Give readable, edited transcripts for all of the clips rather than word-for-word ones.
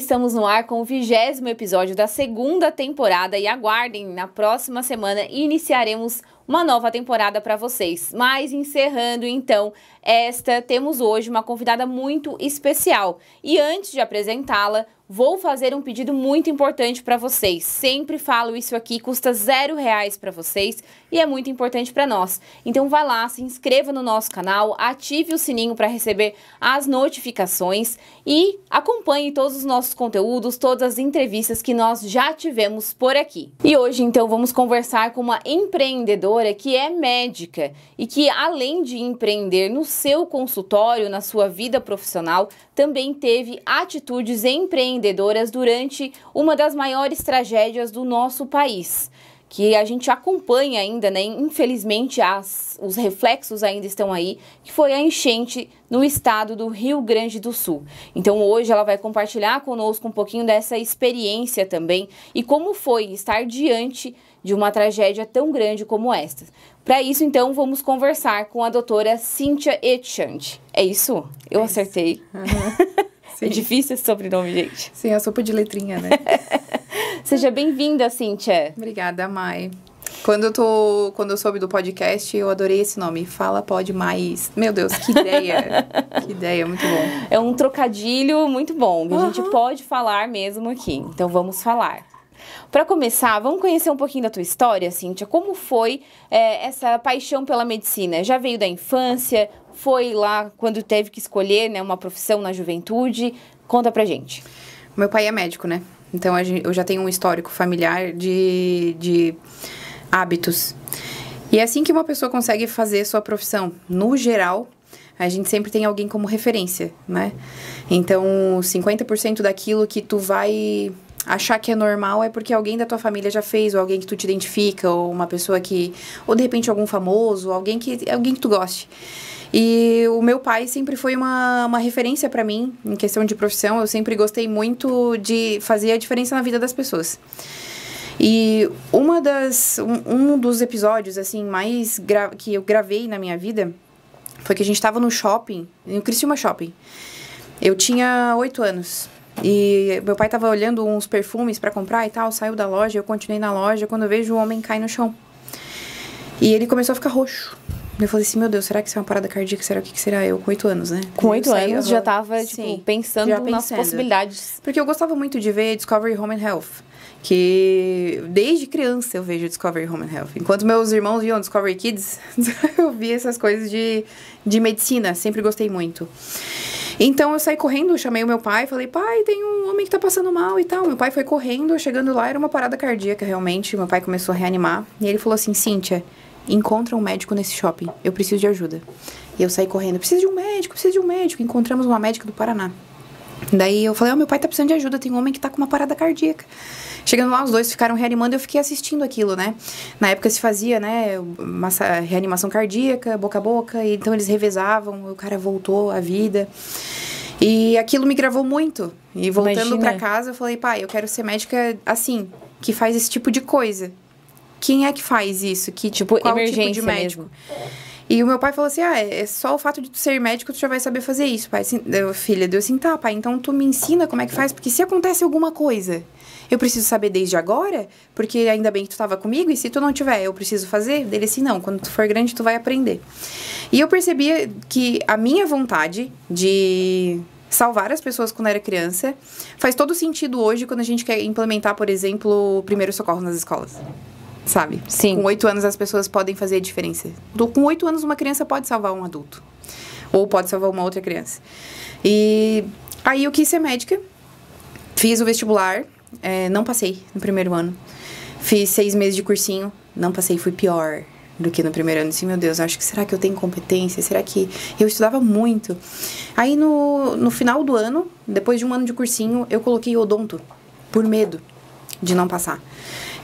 estamos no ar com o 20º episódio da segunda temporada e aguardem, na próxima semana iniciaremos uma nova temporada para vocês. Mas encerrando então temos hoje uma convidada muito especial. E antes de apresentá-la, vou fazer um pedido muito importante para vocês. Sempre falo isso aqui, custa R$0 para vocês e é muito importante para nós. Então vai lá, se inscreva no nosso canal, ative o sininho para receber as notificações e acompanhe todos os nossos conteúdos, todas as entrevistas que nós já tivemos por aqui. E hoje então vamos conversar com uma empreendedora que é médica e que, além de empreender no seu consultório, na sua vida profissional, também teve atitudes empreendedoras durante uma das maiores tragédias do nosso país, que a gente acompanha ainda, né? Infelizmente, os reflexos ainda estão aí, que foi a enchente no estado do Rio Grande do Sul. Então, hoje ela vai compartilhar conosco um pouquinho dessa experiência também e como foi estar diante de uma tragédia tão grande como esta. Para isso, então, vamos conversar com a doutora Cíntia Etchant. É isso? Eu acertei. Uhum. É difícil esse sobrenome, gente. Sim, a sopa de letrinha, né? Seja bem-vinda, Cíntia. Obrigada, Mai. Quando eu soube do podcast, eu adorei esse nome. Fala Pode Mais. Meu Deus, que ideia. Que ideia, muito bom. É um trocadilho muito bom, que a gente pode falar mesmo aqui. Então, vamos falar. Para começar, vamos conhecer um pouquinho da tua história, Cíntia. Como foi essa paixão pela medicina? Já veio da infância? Foi lá quando teve que escolher, né, uma profissão na juventude? Conta pra gente. Meu pai é médico, né? Então, eu já tenho um histórico familiar de hábitos. E é assim que uma pessoa consegue fazer sua profissão. No geral, a gente sempre tem alguém como referência, né? Então, 50% daquilo que tu vai achar que é normal é porque alguém da tua família já fez, ou alguém que tu te identifica, ou uma pessoa que... Ou, de repente, algum famoso, alguém que tu goste. E o meu pai sempre foi uma referência para mim, em questão de profissão. Eu sempre gostei muito de fazer a diferença na vida das pessoas. E um dos episódios, assim, que eu gravei na minha vida foi que a gente tava no shopping, no Criciúma Shopping. Eu tinha 8 anos. E meu pai tava olhando uns perfumes para comprar e tal, saiu da loja, eu continuei na loja, quando eu vejo o homem cai no chão. E ele começou a ficar roxo. Eu falei assim, meu Deus, será que isso é uma parada cardíaca? O que será? Eu com 8 anos, né? Com 8 anos já tava, pensando nas possibilidades. Porque eu gostava muito de ver Discovery Home and Health. Que desde criança eu vejo Discovery Home and Health. Enquanto meus irmãos viam Discovery Kids, eu via essas coisas de medicina. Sempre gostei muito. Então, eu saí correndo, chamei o meu pai, falei, pai, tem um homem que tá passando mal e tal. Meu pai foi correndo, chegando lá, era uma parada cardíaca, realmente. Meu pai começou a reanimar. E ele falou assim, Cíntia, encontra um médico nesse shopping, eu preciso de ajuda. E eu saí correndo, preciso de um médico. Encontramos uma médica do Paraná. Daí eu falei, meu pai tá precisando de ajuda, tem um homem que tá com uma parada cardíaca. Chegando lá, os dois ficaram reanimando e eu fiquei assistindo aquilo, né? Na época se fazia, né, uma reanimação cardíaca, boca a boca, e então eles revezavam, o cara voltou à vida. E aquilo me gravou muito. E voltando pra casa, eu falei, pai, eu quero ser médica assim, que faz esse tipo de coisa. Quem é que faz isso? Qual tipo de médico? Mesmo. E o meu pai falou assim, é só o fato de tu ser médico, tu já vai saber fazer isso, pai. Filha, deu assim, tá, pai, então tu me ensina como é que faz, porque se acontece alguma coisa, eu preciso saber desde agora, porque ainda bem que tu tava comigo, e se tu não tiver, eu preciso fazer? Dele assim, não, quando tu for grande, tu vai aprender. E eu percebia que a minha vontade de salvar as pessoas quando era criança faz todo sentido hoje quando a gente quer implementar, por exemplo, o primeiro socorro nas escolas. Sabe? Sim. Com 8 anos as pessoas podem fazer a diferença. Com 8 anos uma criança pode salvar um adulto. Ou pode salvar uma outra criança. E aí eu quis ser médica. Fiz o vestibular. Não passei no primeiro ano. Fiz 6 meses de cursinho. Não passei, fui pior do que no primeiro ano. Assim, meu Deus, será que eu tenho competência? Será que... Eu estudava muito. Aí no final do ano, depois de um ano de cursinho, eu coloquei odonto. Por medo de não passar.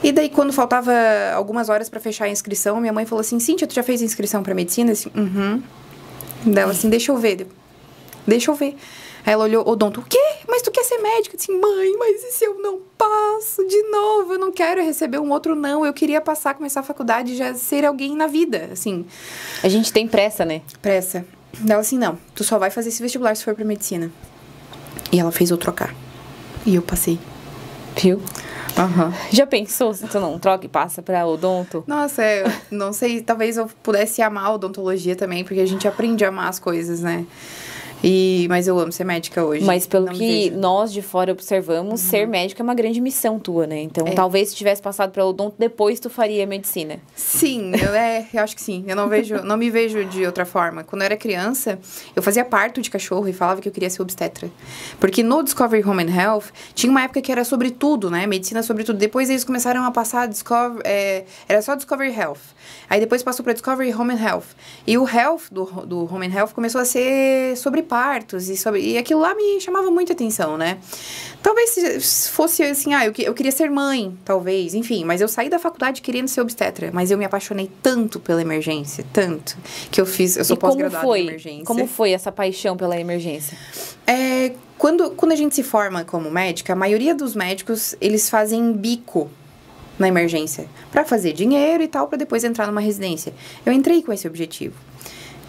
E daí, quando faltava algumas horas pra fechar a inscrição, minha mãe falou assim, Cíntia, tu já fez a inscrição pra medicina? Assim, Daí ela assim, deixa eu ver. Aí ela olhou, odonto, o quê? Mas tu quer ser médica? Assim, mãe, mas e se eu não passo de novo? Eu não quero receber um outro não. Eu queria passar, começar a faculdade e já ser alguém na vida, assim. A gente tem pressa, né? Pressa. Daí ela assim, não, tu só vai fazer esse vestibular se for pra medicina. E ela fez eu trocar. E eu passei. Viu? Aham. Já pensou se tu não troca e passa pra odonto? Nossa, eu não sei, talvez eu pudesse amar a odontologia também, porque a gente aprende a amar as coisas, né? Mas eu amo ser médica hoje. Mas pelo Não me que vejo. nós de fora observamos, ser médico é uma grande missão tua, né? Então, talvez se tivesse passado pra odonto, depois tu faria medicina. Sim, eu acho que sim. Eu não me vejo de outra forma. Quando eu era criança, eu fazia parto de cachorro e falava que eu queria ser obstetra. Porque no Discovery Home and Health, tinha uma época que era sobre tudo, né? Medicina sobre tudo. Depois eles começaram a passar era só Discovery Health. Aí depois passou para Discovery Home and Health. E o Health, do Home and Health, começou a ser sobre partos. E aquilo lá me chamava muita atenção, né? Talvez se fosse assim, eu queria ser mãe, talvez. Enfim, mas eu saí da faculdade querendo ser obstetra. Mas eu me apaixonei tanto pela emergência, tanto, que eu sou pós-graduada em emergência. Como foi essa paixão pela emergência? Quando a gente se forma como médica, a maioria dos médicos, eles fazem bico na emergência, para fazer dinheiro e tal, para depois entrar numa residência. Eu entrei com esse objetivo,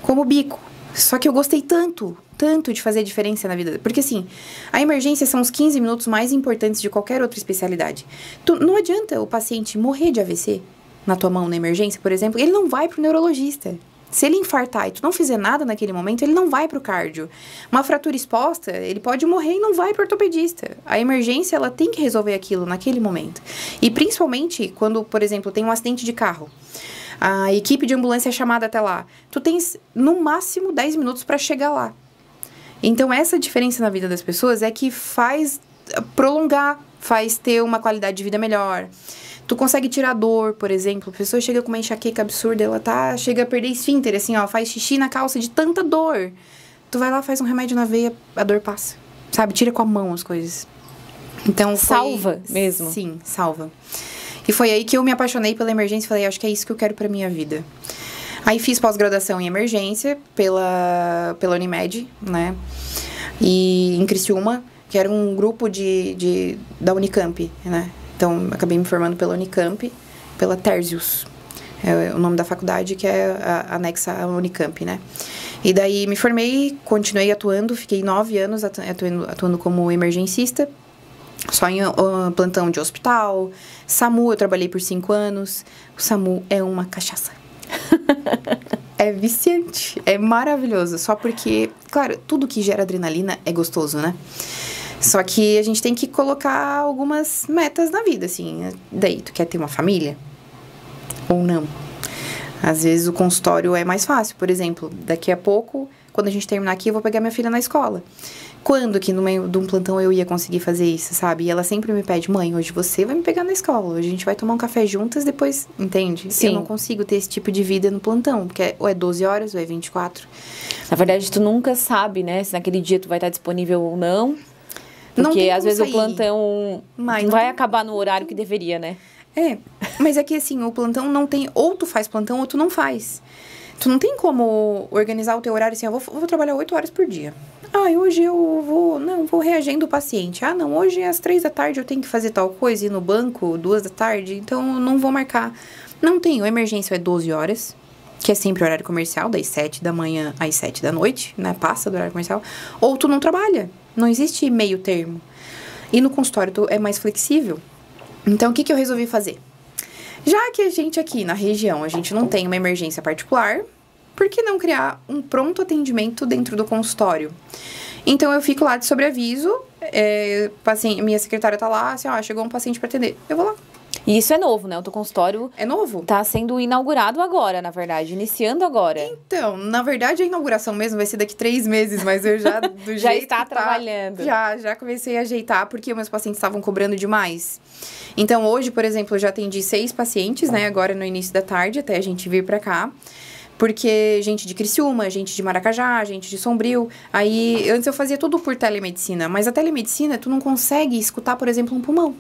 como bico. Só que eu gostei tanto de fazer diferença na vida. Porque assim, a emergência são os 15 minutos mais importantes de qualquer outra especialidade. Não adianta o paciente morrer de AVC na tua mão na emergência, por exemplo, ele não vai pro neurologista. Se ele infartar e tu não fizer nada naquele momento, ele não vai pro cardio. Uma fratura exposta, ele pode morrer e não vai pro ortopedista. A emergência, ela tem que resolver aquilo naquele momento. E principalmente quando, por exemplo, tem um acidente de carro. A equipe de ambulância é chamada até lá. Tu tens, no máximo, 10 minutos para chegar lá. Então, essa diferença na vida das pessoas é que faz prolongar, faz ter uma qualidade de vida melhor. Tu consegue tirar dor, por exemplo. A pessoa chega com uma enxaqueca absurda, chega a perder esfíncter, assim, faz xixi na calça de tanta dor. Tu vai lá, faz um remédio na veia, a dor passa. Sabe? Tira com a mão as coisas. Então, salva mesmo. Sim, salva. E foi aí que eu me apaixonei pela emergência e falei, acho que é isso que eu quero pra minha vida. Aí fiz pós-graduação em emergência pela Unimed, né? E em Criciúma, que era um grupo da Unicamp, né? Então, acabei me formando pela Unicamp, pela Terzius. É o nome da faculdade, que é anexa à Unicamp, né? E daí me formei, continuei atuando, fiquei 9 anos atuando como emergencista, só em plantão de hospital. SAMU, eu trabalhei por 5 anos. O SAMU é uma cachaça. É viciante, é maravilhoso. Só porque, claro, tudo que gera adrenalina é gostoso, né? Só que a gente tem que colocar algumas metas na vida, assim. Daí, tu quer ter uma família? Ou não? Às vezes o consultório é mais fácil. Por exemplo, daqui a pouco, quando a gente terminar aqui, eu vou pegar minha filha na escola. Quando que no meio de um plantão eu ia conseguir fazer isso, sabe? E ela sempre me pede, mãe, hoje você vai me pegar na escola. Hoje a gente vai tomar um café juntas, depois, entende? Sim. Eu não consigo ter esse tipo de vida no plantão, porque ou é 12 horas ou é 24. Na verdade, tu nunca sabe, né, se naquele dia tu vai estar disponível ou não. Porque às vezes o plantão vai acabar no horário que deveria, né? Mas é que assim, o plantão não tem... Ou tu faz plantão ou tu não faz. Tu não tem como organizar o teu horário assim, eu vou trabalhar 8 horas por dia. Hoje eu vou reagendo o paciente. Não, hoje às 3 da tarde eu tenho que fazer tal coisa, ir no banco 2 da tarde, então eu não vou marcar. Não tenho, a emergência é 12 horas, que é sempre horário comercial, das 7 da manhã às 7 da noite, né? Passa do horário comercial. Ou tu não trabalha, não existe meio termo. E no consultório tu é mais flexível. Então, o que eu resolvi fazer? Já que a gente aqui na região, a gente não tem uma emergência particular, por que não criar um pronto atendimento dentro do consultório? Então, eu fico lá de sobreaviso, minha secretária tá lá, assim, chegou um paciente para atender. Eu vou lá. E isso é novo, né? O teu consultório... É novo? Tá sendo inaugurado agora, na verdade. Iniciando agora. Então, na verdade, a inauguração mesmo vai ser daqui 3 meses, mas eu já... Já está trabalhando. Já comecei a ajeitar, porque meus pacientes estavam cobrando demais. Então, hoje, por exemplo, eu já atendi 6 pacientes, né? Agora, no início da tarde, até a gente vir pra cá. Porque gente de Criciúma, gente de Maracajá, gente de Sombrio. Aí, antes eu fazia tudo por telemedicina. Mas a telemedicina, tu não consegue escutar, por exemplo, um pulmão.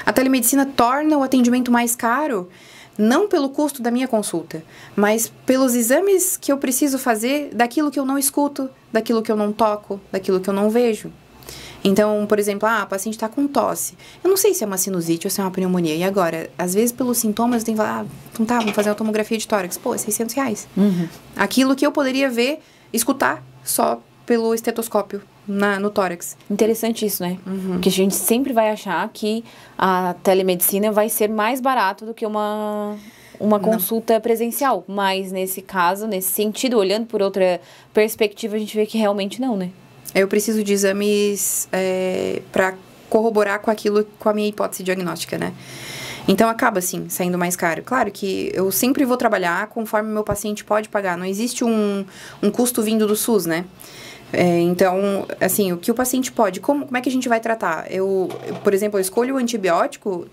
A telemedicina torna o atendimento mais caro, não pelo custo da minha consulta, mas pelos exames que eu preciso fazer daquilo que eu não escuto, daquilo que eu não toco, daquilo que eu não vejo. Então, por exemplo, a paciente está com tosse. Eu não sei se é uma sinusite ou se é uma pneumonia. E agora, às vezes, pelos sintomas, eu tenho que falar, então tá, vamos fazer uma tomografia de tórax. Pô, é R$600. Uhum. Aquilo que eu poderia ver, escutar só pelo estetoscópio no tórax. Interessante isso, né? Porque a gente sempre vai achar que a telemedicina vai ser mais barato do que uma consulta presencial. Mas nesse caso, nesse sentido, olhando por outra perspectiva, a gente vê que realmente não, né? Eu preciso de exames para corroborar com a minha hipótese diagnóstica, né? Então, acaba, assim, saindo mais caro. Claro que eu sempre vou trabalhar conforme o meu paciente pode pagar. Não existe um custo vindo do SUS, né? Então, assim, o que o paciente pode... Como é que a gente vai tratar? Por exemplo, eu escolho o antibiótico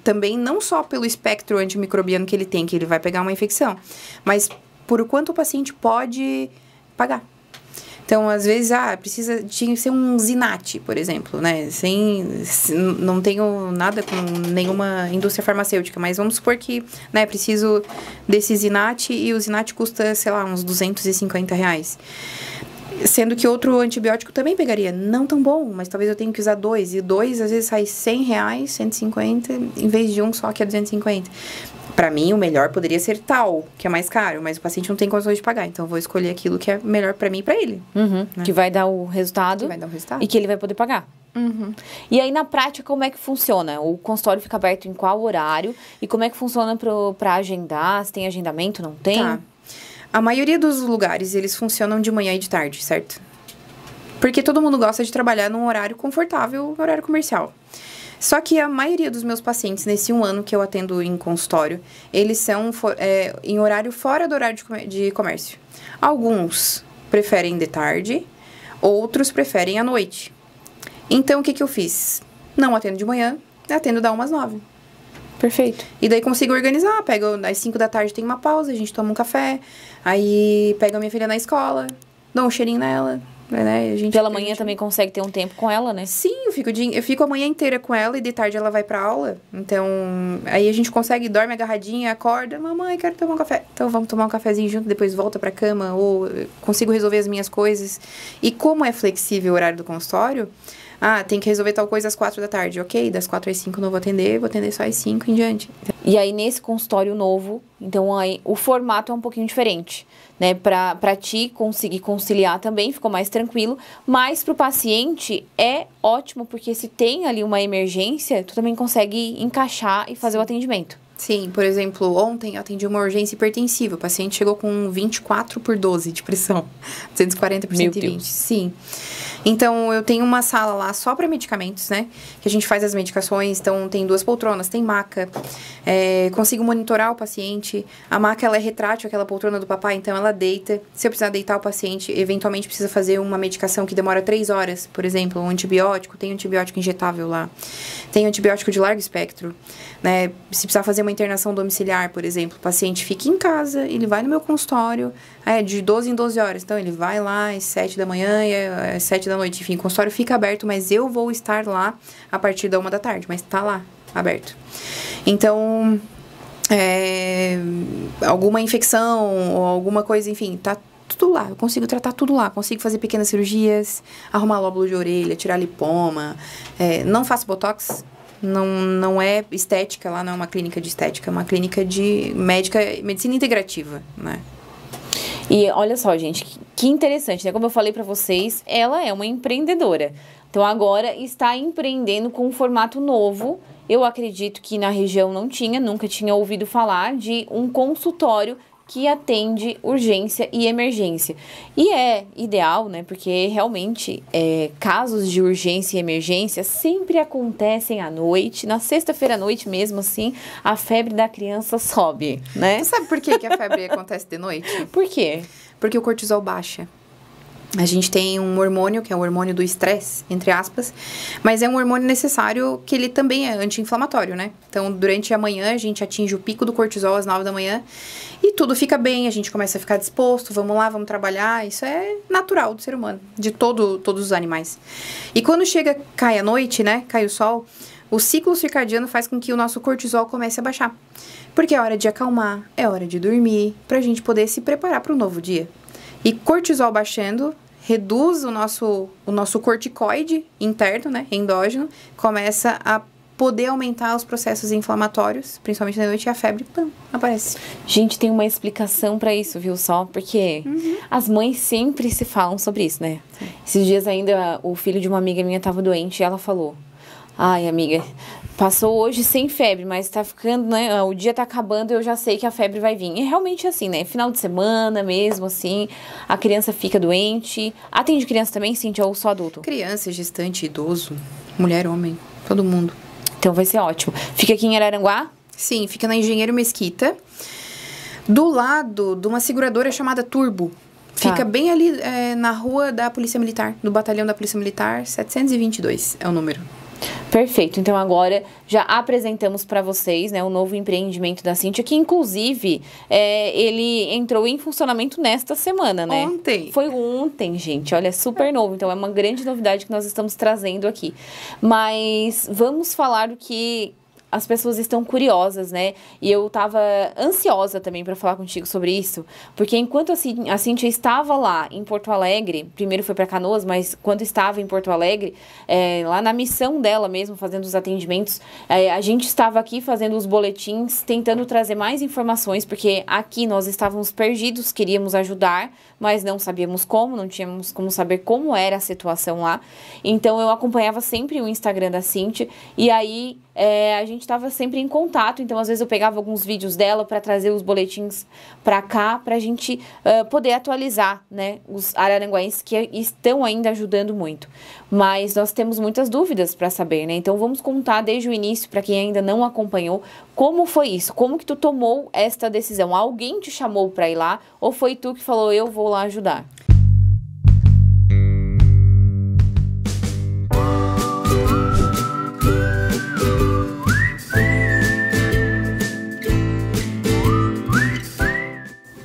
também não só pelo espectro antimicrobiano que ele tem, que ele vai pegar uma infecção, mas por o quanto o paciente pode pagar. Então, às vezes, tinha que ser um Zinat, por exemplo, né? Não tenho nada com nenhuma indústria farmacêutica, mas vamos supor que, né, preciso desse Zinat e o Zinat custa, sei lá, uns R$250. Sendo que outro antibiótico também pegaria. Não tão bom, mas talvez eu tenha que usar 2. E 2, às vezes, sai R$100, 150, em vez de um só que é 250. Pra mim, o melhor poderia ser tal, que é mais caro, mas o paciente não tem condições de pagar. Então, eu vou escolher aquilo que é melhor pra mim e pra ele. Né? Que vai dar o resultado. E que ele vai poder pagar. E aí, na prática, como é que funciona? O consultório fica aberto em qual horário? E como é que funciona pra agendar? Se tem agendamento, não tem? Tá. A maioria dos lugares, eles funcionam de manhã e de tarde, certo? Porque todo mundo gosta de trabalhar num horário confortável, horário comercial. Só que a maioria dos meus pacientes, nesse 1 ano que eu atendo em consultório, eles são em horário fora do horário de comércio. Alguns preferem de tarde, outros preferem à noite. Então, o que eu fiz? Não atendo de manhã, atendo da 1 às 9. Perfeito. E daí consigo organizar, pego às 5 da tarde tem uma pausa, a gente toma um café, aí pego a minha filha na escola, dou um cheirinho nela, né? Pela manhã também consegue ter um tempo com ela, né? Sim, eu fico a manhã inteira com ela e de tarde ela vai pra aula. Então, aí a gente consegue, dorme agarradinha, acorda, mamãe, quero tomar um café. Então, vamos tomar um cafezinho junto, depois volta pra cama, ou consigo resolver as minhas coisas. E como é flexível o horário do consultório, tem que resolver tal coisa às 4 da tarde. Ok, das 4 às 5 não vou atender só às 5 em diante. E aí, nesse consultório novo, então aí o formato é um pouquinho diferente, né? Pra ti conseguir conciliar também, ficou mais tranquilo. Mas pro paciente é ótimo, porque se tem ali uma emergência, tu também consegue encaixar e fazer o atendimento. Sim, por exemplo, ontem eu atendi uma urgência hipertensiva. O paciente chegou com 24/12 de pressão. 240 por 120. Sim. Então, eu tenho uma sala lá só para medicamentos, né? Que a gente faz as medicações. Então, tem 2 poltronas, tem maca. Consigo monitorar o paciente. A maca, ela é retrátil, aquela poltrona do papai. Então, ela deita. Se eu precisar deitar o paciente, eventualmente precisa fazer uma medicação que demora 3 horas. Por exemplo, um antibiótico. Tem antibiótico injetável lá. Tem antibiótico de largo espectro, né? Se precisar fazer uma internação domiciliar, por exemplo, o paciente fica em casa, ele vai no meu consultório, de 12 em 12 horas. Então, ele vai lá às 7 da manhã e às 7 da noite. Enfim, o consultório fica aberto, mas eu vou estar lá a partir da 1 da tarde, mas tá lá, aberto. Então, alguma infecção ou alguma coisa, enfim, tá tudo lá. Eu consigo tratar tudo lá. Consigo fazer pequenas cirurgias, arrumar lóbulo de orelha, tirar lipoma. Não faço botox. Não é estética, lá não é uma clínica de estética, é uma clínica de medicina integrativa, né? E olha só, gente, que interessante, né? Como eu falei pra vocês, ela é uma empreendedora. Então, agora está empreendendo com um formato novo. Eu acredito que na região nunca tinha ouvido falar de um consultório que atende urgência e emergência. E é ideal, né? Porque realmente casos de urgência e emergência sempre acontecem à noite. Na sexta-feira à noite mesmo, assim, a febre da criança sobe, né? Tu sabe por que a febre acontece de noite? Por quê? Porque o cortisol baixa. A gente tem um hormônio, que é o hormônio do estresse, entre aspas, mas é um hormônio necessário que ele também é anti-inflamatório, né? Então, durante a manhã, a gente atinge o pico do cortisol às 9 da manhã e tudo fica bem, a gente começa a ficar disposto, vamos lá, vamos trabalhar. Isso é natural do ser humano, de todos os animais. E quando cai a noite, né, cai o sol, o ciclo circadiano faz com que o nosso cortisol comece a baixar. Porque é hora de acalmar, é hora de dormir, pra gente poder se preparar para um novo dia. E cortisol baixando, reduz o nosso corticoide interno, né, endógeno, começa a poder aumentar os processos inflamatórios, principalmente na noite, e a febre, pam, aparece. Gente, tem uma explicação pra isso, viu, só? Porque as mães sempre se falam sobre isso, né? Sim. Esses dias ainda, o filho de uma amiga minha tava doente e ela falou: ai, amiga, passou hoje sem febre, mas tá ficando, né? O dia tá acabando e eu já sei que a febre vai vir. E realmente assim, né? Final de semana mesmo, assim, a criança fica doente. Atende criança também, Cíntia, ou só adulto? Criança, gestante, idoso, mulher, homem, todo mundo. Então vai ser ótimo. Fica aqui em Araranguá? Sim, fica na Engenheiro Mesquita, do lado de uma seguradora chamada Turbo. Fica bem ali na rua da Polícia Militar, no batalhão da Polícia Militar, 722 é o número. Perfeito, então agora já apresentamos para vocês, né, o novo empreendimento da Cíntia, que inclusive ele entrou em funcionamento nesta semana, né? Ontem. Foi ontem, gente, olha, super novo, então é uma grande novidade que nós estamos trazendo aqui. Mas vamos falar do que as pessoas estão curiosas, né? E eu tava ansiosa também para falar contigo sobre isso, porque enquanto a Cíntia estava lá em Porto Alegre, primeiro foi para Canoas, mas quando estava em Porto Alegre, lá na missão dela mesmo, fazendo os atendimentos, a gente estava aqui fazendo os boletins, tentando trazer mais informações, porque aqui nós estávamos perdidos, queríamos ajudar, mas não sabíamos como, não tínhamos como saber como era a situação lá. Então eu acompanhava sempre o Instagram da Cíntia, e aí a gente estava sempre em contato, então às vezes eu pegava alguns vídeos dela para trazer os boletins para cá, para a gente poder atualizar, né, os araranguaenses que estão ainda ajudando muito. Mas nós temos muitas dúvidas para saber, né? Então vamos contar desde o início, para quem ainda não acompanhou, como foi isso? Como que tu tomou esta decisão? Alguém te chamou para ir lá ou foi tu que falou, eu vou lá ajudar?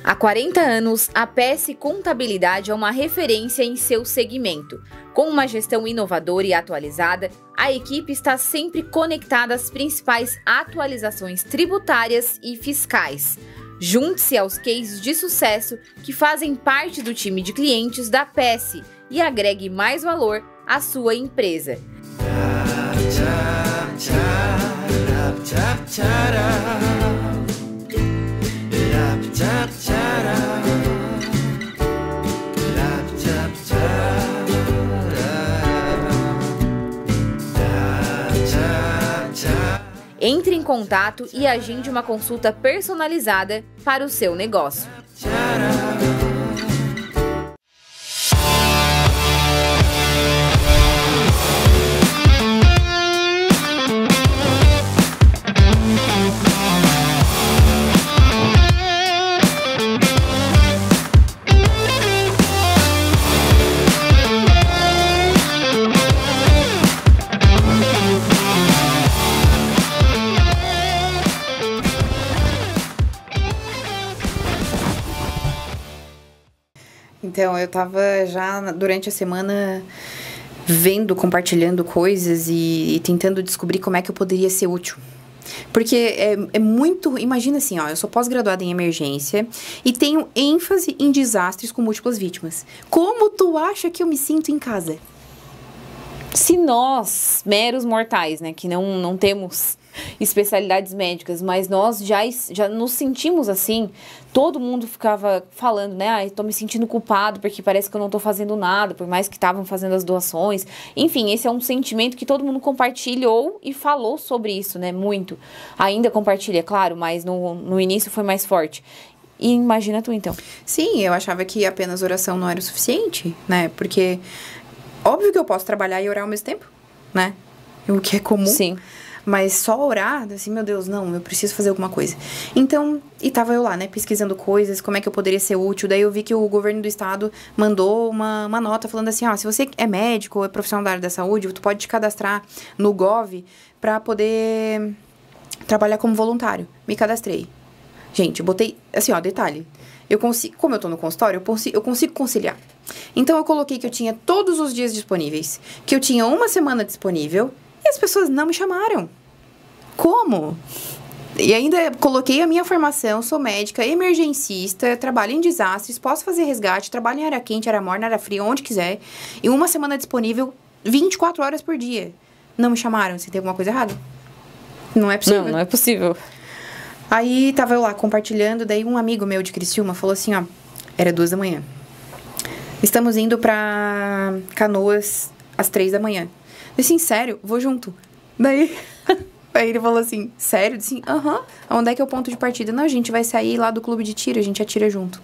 Há 40 anos, a PS Contabilidade é uma referência em seu segmento. Com uma gestão inovadora e atualizada, a equipe está sempre conectada às principais atualizações tributárias e fiscais. Junte-se aos cases de sucesso que fazem parte do time de clientes da PS e agregue mais valor à sua empresa. Entre em contato e agende uma consulta personalizada para o seu negócio. Então, eu tava já durante a semana vendo, compartilhando coisas e tentando descobrir como é que eu poderia ser útil. Porque é muito... Imagina assim, ó, eu sou pós-graduada em emergência e tenho ênfase em desastres com múltiplas vítimas. Como tu acha que eu me sinto em casa? Se nós, meros mortais, né, que não temos especialidades médicas, mas nós já nos sentimos assim, todo mundo ficava falando, né, tô me sentindo culpado porque parece que eu não tô fazendo nada, por mais que estavam fazendo as doações. Enfim, esse é um sentimento que todo mundo compartilhou e falou sobre isso, né, muito. Ainda compartilha, claro, mas no início foi mais forte. E imagina tu, então. Sim, eu achava que apenas oração não era o suficiente, né, porque... Óbvio que eu posso trabalhar e orar ao mesmo tempo, né? O que é comum. Sim. Mas só orar, assim, meu Deus, não, eu preciso fazer alguma coisa. Então, e tava eu lá, né, pesquisando coisas, como é que eu poderia ser útil. Daí eu vi que o governo do estado mandou uma nota falando assim, ó, se você é médico ou é profissional da área da saúde, tu pode te cadastrar no Gov pra poder trabalhar como voluntário. Me cadastrei. Gente, eu botei, assim, ó, detalhe. Eu consigo, como eu tô no consultório, eu consigo conciliar. Então, eu coloquei que eu tinha todos os dias disponíveis, que eu tinha uma semana disponível, e as pessoas não me chamaram. Como? E ainda coloquei a minha formação, sou médica, emergencista, trabalho em desastres, posso fazer resgate, trabalho em área quente, área morna, área fria, onde quiser, e uma semana disponível, 24 horas por dia. Não me chamaram, se tem alguma coisa errada. Não é possível. Não é possível. Aí tava eu lá compartilhando, daí um amigo meu de Criciúma falou assim, ó, era 2 da manhã. Estamos indo pra Canoas às 3 da manhã. Eu disse, sério? Vou junto. Daí aí ele falou assim, sério? Eu disse, aham. Onde é que é o ponto de partida? Não, a gente vai sair lá do clube de tiro, a gente atira junto.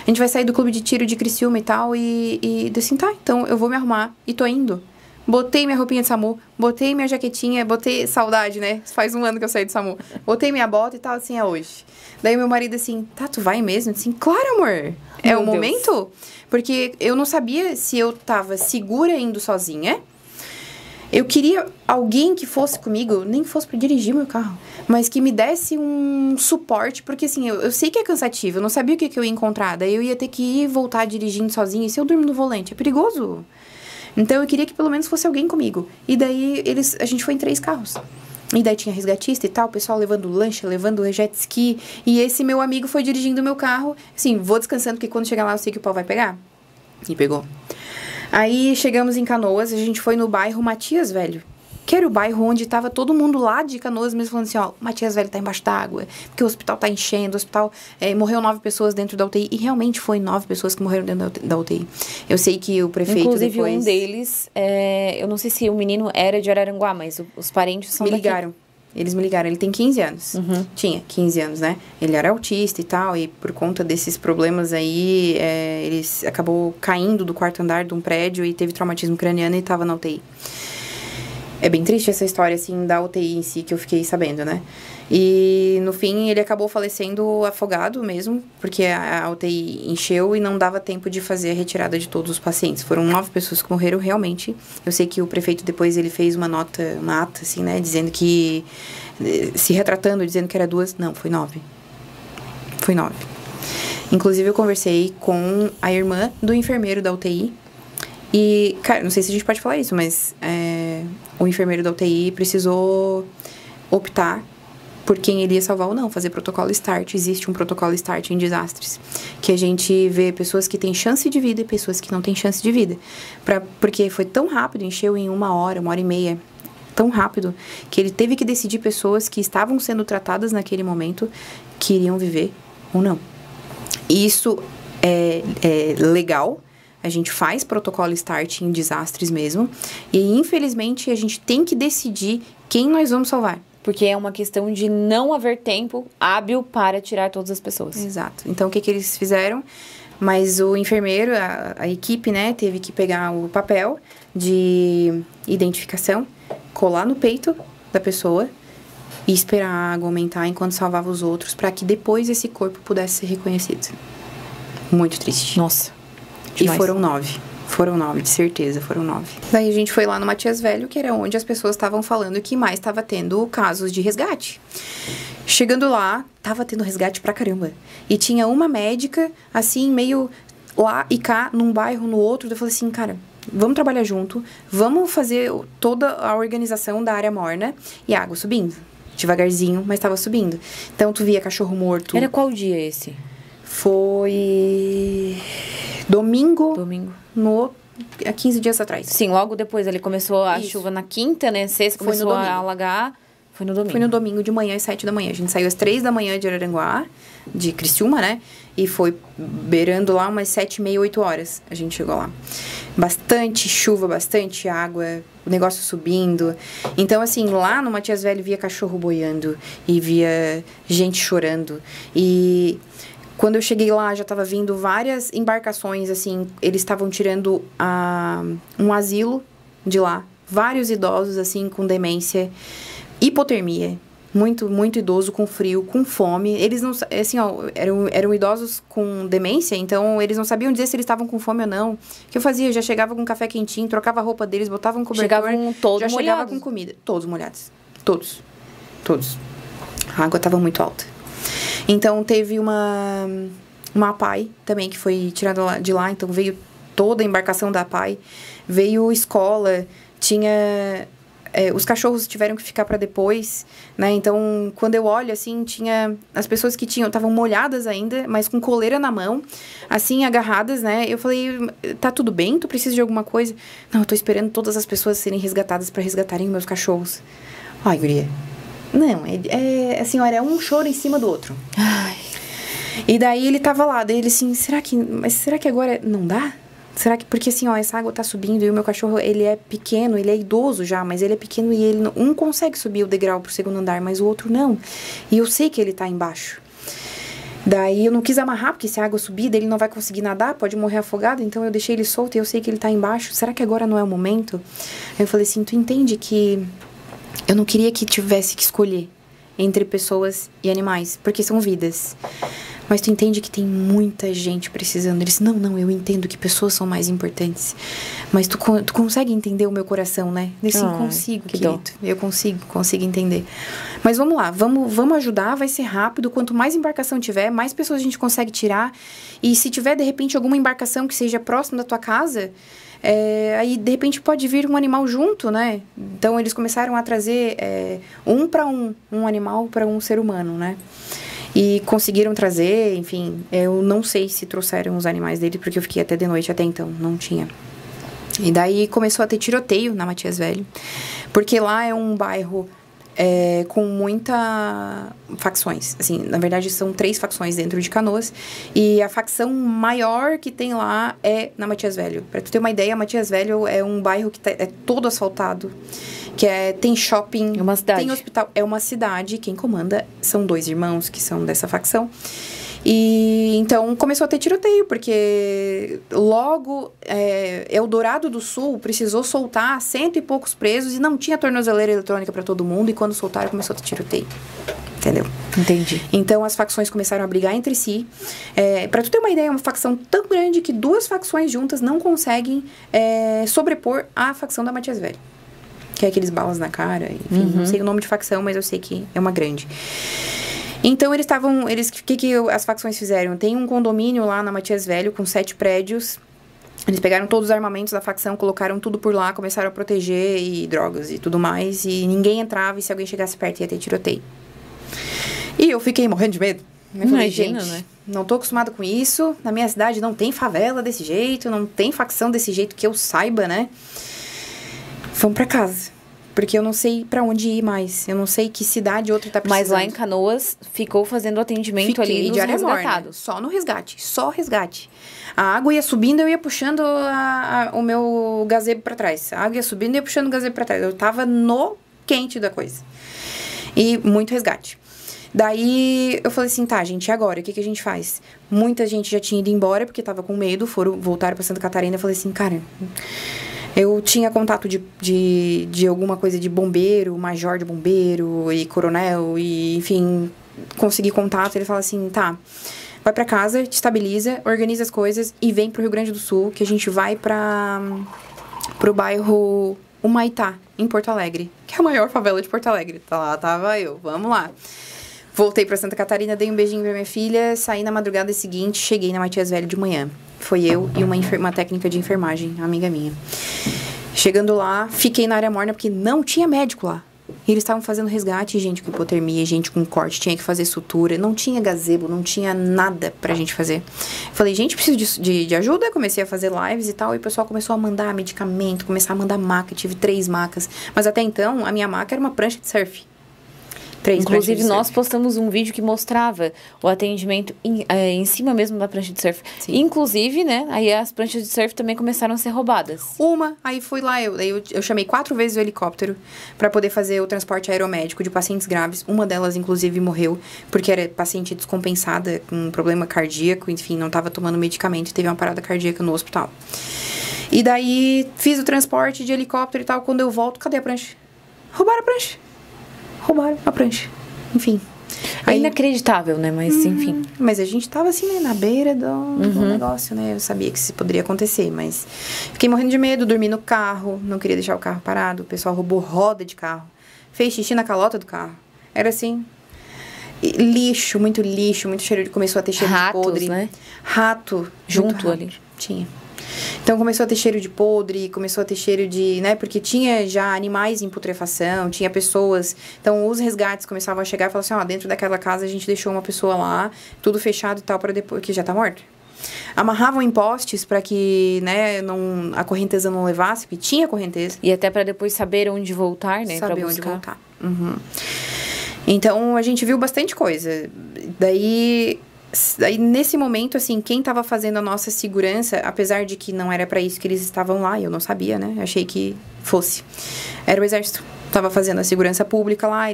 A gente vai sair do clube de tiro de Criciúma e tal, e disse, tá, então eu vou me arrumar e tô indo. Botei minha roupinha de SAMU, botei minha jaquetinha, botei... Saudade, né? Faz 1 ano que eu saí do SAMU. Botei minha bota e tal, assim, é hoje. Daí meu marido assim, tá, tu vai mesmo? Eu disse, claro, amor. É o momento? Porque eu não sabia se eu tava segura indo sozinha. Eu queria alguém que fosse comigo, nem que fosse pra dirigir meu carro, mas que me desse um suporte, porque assim, eu sei que é cansativo, eu não sabia o que eu ia encontrar. Daí eu ia ter que ir voltar dirigindo sozinha, e se eu durmo no volante? É perigoso. Então eu queria que pelo menos fosse alguém comigo. E daí a gente foi em 3 carros. E daí tinha resgatista e tal, o pessoal levando lancha, levando jet ski. E esse meu amigo foi dirigindo o meu carro. Assim, vou descansando, porque quando chegar lá eu sei que o pau vai pegar. E pegou. Aí chegamos em Canoas, a gente foi no bairro Matias Velho. Que era o bairro onde tava todo mundo lá de Canoas mesmo falando assim, ó, Matias Velho tá embaixo d'água, porque o hospital tá enchendo, o hospital morreu 9 pessoas dentro da UTI. E realmente foi 9 pessoas que morreram dentro da UTI. Eu sei que o prefeito inclusive, depois... um deles, eu não sei se o menino era de Araranguá, mas os parentes são daqui. Eles me ligaram, ele tem 15 anos. Uhum. Tinha 15 anos, né? Ele era autista e tal, e por conta desses problemas aí, ele acabou caindo do 4º andar de um prédio e teve traumatismo craniano e tava na UTI. É bem triste essa história, assim, da UTI em si, que eu fiquei sabendo, né? E, no fim, ele acabou falecendo afogado mesmo, porque a UTI encheu e não dava tempo de fazer a retirada de todos os pacientes. Foram 9 pessoas que morreram realmente. Eu sei que o prefeito depois, ele fez uma ata, assim, né? Dizendo que... Se retratando, dizendo que era 2. Não, foi 9. Foi 9. Inclusive, eu conversei com a irmã do enfermeiro da UTI. E, cara, não sei se a gente pode falar isso, mas o enfermeiro da UTI precisou optar por quem ele ia salvar ou não, fazer protocolo START. Existe um protocolo START em desastres, que a gente vê pessoas que têm chance de vida e pessoas que não têm chance de vida. Porque foi tão rápido, encheu em 1 hora, 1h30, tão rápido, que ele teve que decidir pessoas que estavam sendo tratadas naquele momento, que iriam viver ou não. Isso é legal. A gente faz protocolo START em desastres mesmo. E, infelizmente, a gente tem que decidir quem nós vamos salvar. Porque é uma questão de não haver tempo hábil para tirar todas as pessoas. Exato. Então, o que eles fizeram? Mas o enfermeiro, a equipe, né, teve que pegar o papel de identificação, colar no peito da pessoa e esperar a água aumentar enquanto salvava os outros, para que depois esse corpo pudesse ser reconhecido. Muito triste. Nossa. E foram 9. Foram 9, de certeza, foram 9. Daí a gente foi lá no Matias Velho, que era onde as pessoas estavam falando que mais estava tendo casos de resgate. Chegando lá, tava tendo resgate pra caramba. E tinha uma médica, assim, meio lá e cá, num bairro, no outro. Eu falei assim, cara, vamos trabalhar junto, vamos fazer toda a organização da área morna. E a água subindo, devagarzinho, mas tava subindo. Então, tu via cachorro morto. Era qual dia esse? Foi... Domingo. Há 15 dias atrás. Sim, logo depois ele começou a chuva na quinta, né? Sexta começou a alagar. Foi no domingo. Foi no domingo de manhã, às 7 da manhã. A gente saiu às 3 da manhã de Araranguá, de Criciúma, né? E foi beirando lá umas 7h30, 8 horas. A gente chegou lá. Bastante chuva, bastante água, o negócio subindo. Então, assim, lá no Matias Velho via cachorro boiando e via gente chorando. E... quando eu cheguei lá, já estava vindo várias embarcações, assim, eles estavam tirando um asilo de lá. Vários idosos, assim, com demência, hipotermia. Muito, muito idoso, com frio, com fome. Eles não, assim, ó, eram idosos com demência, então eles não sabiam dizer se eles estavam com fome ou não. O que eu fazia? Eu já chegava com café quentinho, trocava a roupa deles, botava um cobertor. Chegavam todos já molhados. chegava com comida. Todos molhados. Todos. A água estava muito alta. Então, teve uma APAI também, que foi tirada de lá. Então, veio toda a embarcação da APAI. Veio escola, tinha... os cachorros tiveram que ficar para depois, né? Então, quando eu olho, assim, tinha... as pessoas que estavam molhadas ainda, mas com coleira na mão, assim, agarradas, né? Eu falei, tá tudo bem? Tu precisa de alguma coisa? Não, eu tô esperando todas as pessoas serem resgatadas para resgatarem meus cachorros. Ai, guria. Não, assim, olha, é um choro em cima do outro. Ai. E daí ele tava lá, daí ele assim, será que agora não dá? Será que... Porque assim, ó, essa água tá subindo e o meu cachorro, ele é pequeno, ele é idoso já, mas ele é pequeno e ele um consegue subir o degrau pro segundo andar, mas o outro não. E eu sei que ele tá embaixo. Daí eu não quis amarrar, porque se a água subir, ele não vai conseguir nadar, pode morrer afogado, então eu deixei ele solto e eu sei que ele tá embaixo. Será que agora não é o momento? Aí eu falei assim, tu entende que eu não queria que tivesse que escolher entre pessoas e animais, porque são vidas. Mas tu entende que tem muita gente precisando. Ele disse, não, eu entendo que pessoas são mais importantes. Mas tu consegue entender o meu coração, né? Eu disse, consigo, querido. Eu consigo entender. Mas vamos lá, vamos ajudar, vai ser rápido. Quanto mais embarcação tiver, mais pessoas a gente consegue tirar. E se tiver, de repente, alguma embarcação que seja próxima da tua casa... aí, de repente, pode vir um animal junto, né? Então, eles começaram a trazer um animal para um ser humano, né? E conseguiram trazer, enfim, eu não sei se trouxeram os animais dele, porque eu fiquei até de noite, até então, não tinha. E daí começou a ter tiroteio na Matias Velho, porque lá é um bairro com muita facções. Assim, na verdade, são 3 facções dentro de Canoas, e a facção maior que tem lá é na Matias Velho. Pra tu ter uma ideia, Matias Velho é um bairro que é todo asfaltado, que tem shopping, tem hospital. É uma cidade, quem comanda são 2 irmãos que são dessa facção. E então começou a ter tiroteio, porque logo Eldorado do Sul precisou soltar 100 e poucos presos e não tinha tornozeleira eletrônica para todo mundo, e quando soltaram começou a ter tiroteio. Entendeu? Entendi. Então as facções começaram a brigar entre si. Pra tu ter uma ideia, é uma facção tão grande que 2 facções juntas não conseguem sobrepor a facção da Matias Velho. Que é aqueles balas na cara, enfim, não sei o nome de facção, mas eu sei que é uma grande. Então, o que as facções fizeram? Tem um condomínio lá na Matias Velho, com 7 prédios. Eles pegaram todos os armamentos da facção, colocaram tudo por lá, começaram a proteger, e drogas e tudo mais. E ninguém entrava, e se alguém chegasse perto, ia ter tiroteio. E eu fiquei morrendo de medo. Eu falei, gente, né? Não tô acostumada com isso. Na minha cidade não tem favela desse jeito, não tem facção desse jeito que eu saiba, né? Vamos pra casa. Porque eu não sei pra onde ir mais. Eu não sei que cidade outra tá precisando. Mas lá em Canoas, ficou fazendo atendimento ali nos resgatados. Só no resgate. Só resgate. A água ia subindo, eu ia puxando o meu gazebo pra trás. A água ia subindo, eu ia puxando o gazebo pra trás. Eu tava no quente da coisa. E muito resgate. Daí, eu falei assim, tá, gente, e agora? O que a gente faz? Muita gente já tinha ido embora, porque tava com medo. Voltaram pra Santa Catarina. Eu falei assim, cara... Eu tinha contato de alguma coisa de bombeiro, major de bombeiro e coronel, e enfim, consegui contato. Ele fala assim, tá, vai pra casa, te estabiliza, organiza as coisas e vem pro Rio Grande do Sul, que a gente vai pro bairro Humaitá, em Porto Alegre, que é a maior favela de Porto Alegre. Lá tava eu, vamos lá. Voltei pra Santa Catarina, dei um beijinho pra minha filha, saí na madrugada seguinte, cheguei na Matias Velho de manhã. Foi eu e uma técnica de enfermagem, amiga minha. Chegando lá, fiquei na área morna porque não tinha médico lá. E eles estavam fazendo resgate, gente com hipotermia, gente com corte, tinha que fazer sutura, não tinha gazebo, não tinha nada pra gente fazer. Falei, gente, preciso de ajuda. Comecei a fazer lives e tal, e o pessoal começou a mandar medicamento, começar a mandar maca. Tive 3 macas. Mas até então, a minha maca era uma prancha de surf. Inclusive, nós postamos um vídeo que mostrava o atendimento em cima mesmo da prancha de surf. Sim. Inclusive, né, aí as pranchas de surf também começaram a ser roubadas. Aí fui lá, eu chamei 4 vezes o helicóptero para poder fazer o transporte aeromédico de pacientes graves. Uma delas, inclusive, morreu porque era paciente descompensada, com um problema cardíaco, enfim, não estava tomando medicamento e teve uma parada cardíaca no hospital. E daí, fiz o transporte de helicóptero e tal. Quando eu volto, cadê a prancha? Roubaram a prancha. Roubaram a prancha. Enfim. É inacreditável, né? Mas, enfim. Mas a gente tava assim, né? Na beira do negócio, né? Eu sabia que isso poderia acontecer, mas... Fiquei morrendo de medo, dormi no carro. Não queria deixar o carro parado. O pessoal roubou roda de carro. Fez xixi na calota do carro. Era assim... Lixo, muito cheiro de... Começou a ter cheiro de podre. Né? Rato. Junto ali. Tinha. Então, começou a ter cheiro de podre, começou a ter cheiro de... né? Porque tinha já animais em putrefação, tinha pessoas... Então, os resgates começavam a chegar e falavam assim, ó, dentro daquela casa a gente deixou uma pessoa lá, tudo fechado e tal, para depois... que já tá morto. Amarravam em postes para que, né, a correnteza não levasse, porque tinha correnteza. E até para depois saber onde voltar, né? Saber onde voltar. Então, a gente viu bastante coisa. Daí, nesse momento, assim, quem tava fazendo a nossa segurança, apesar de que não era pra isso que eles estavam lá, eu não sabia, né? Achei que fosse. Era o exército. Tava fazendo a segurança pública lá,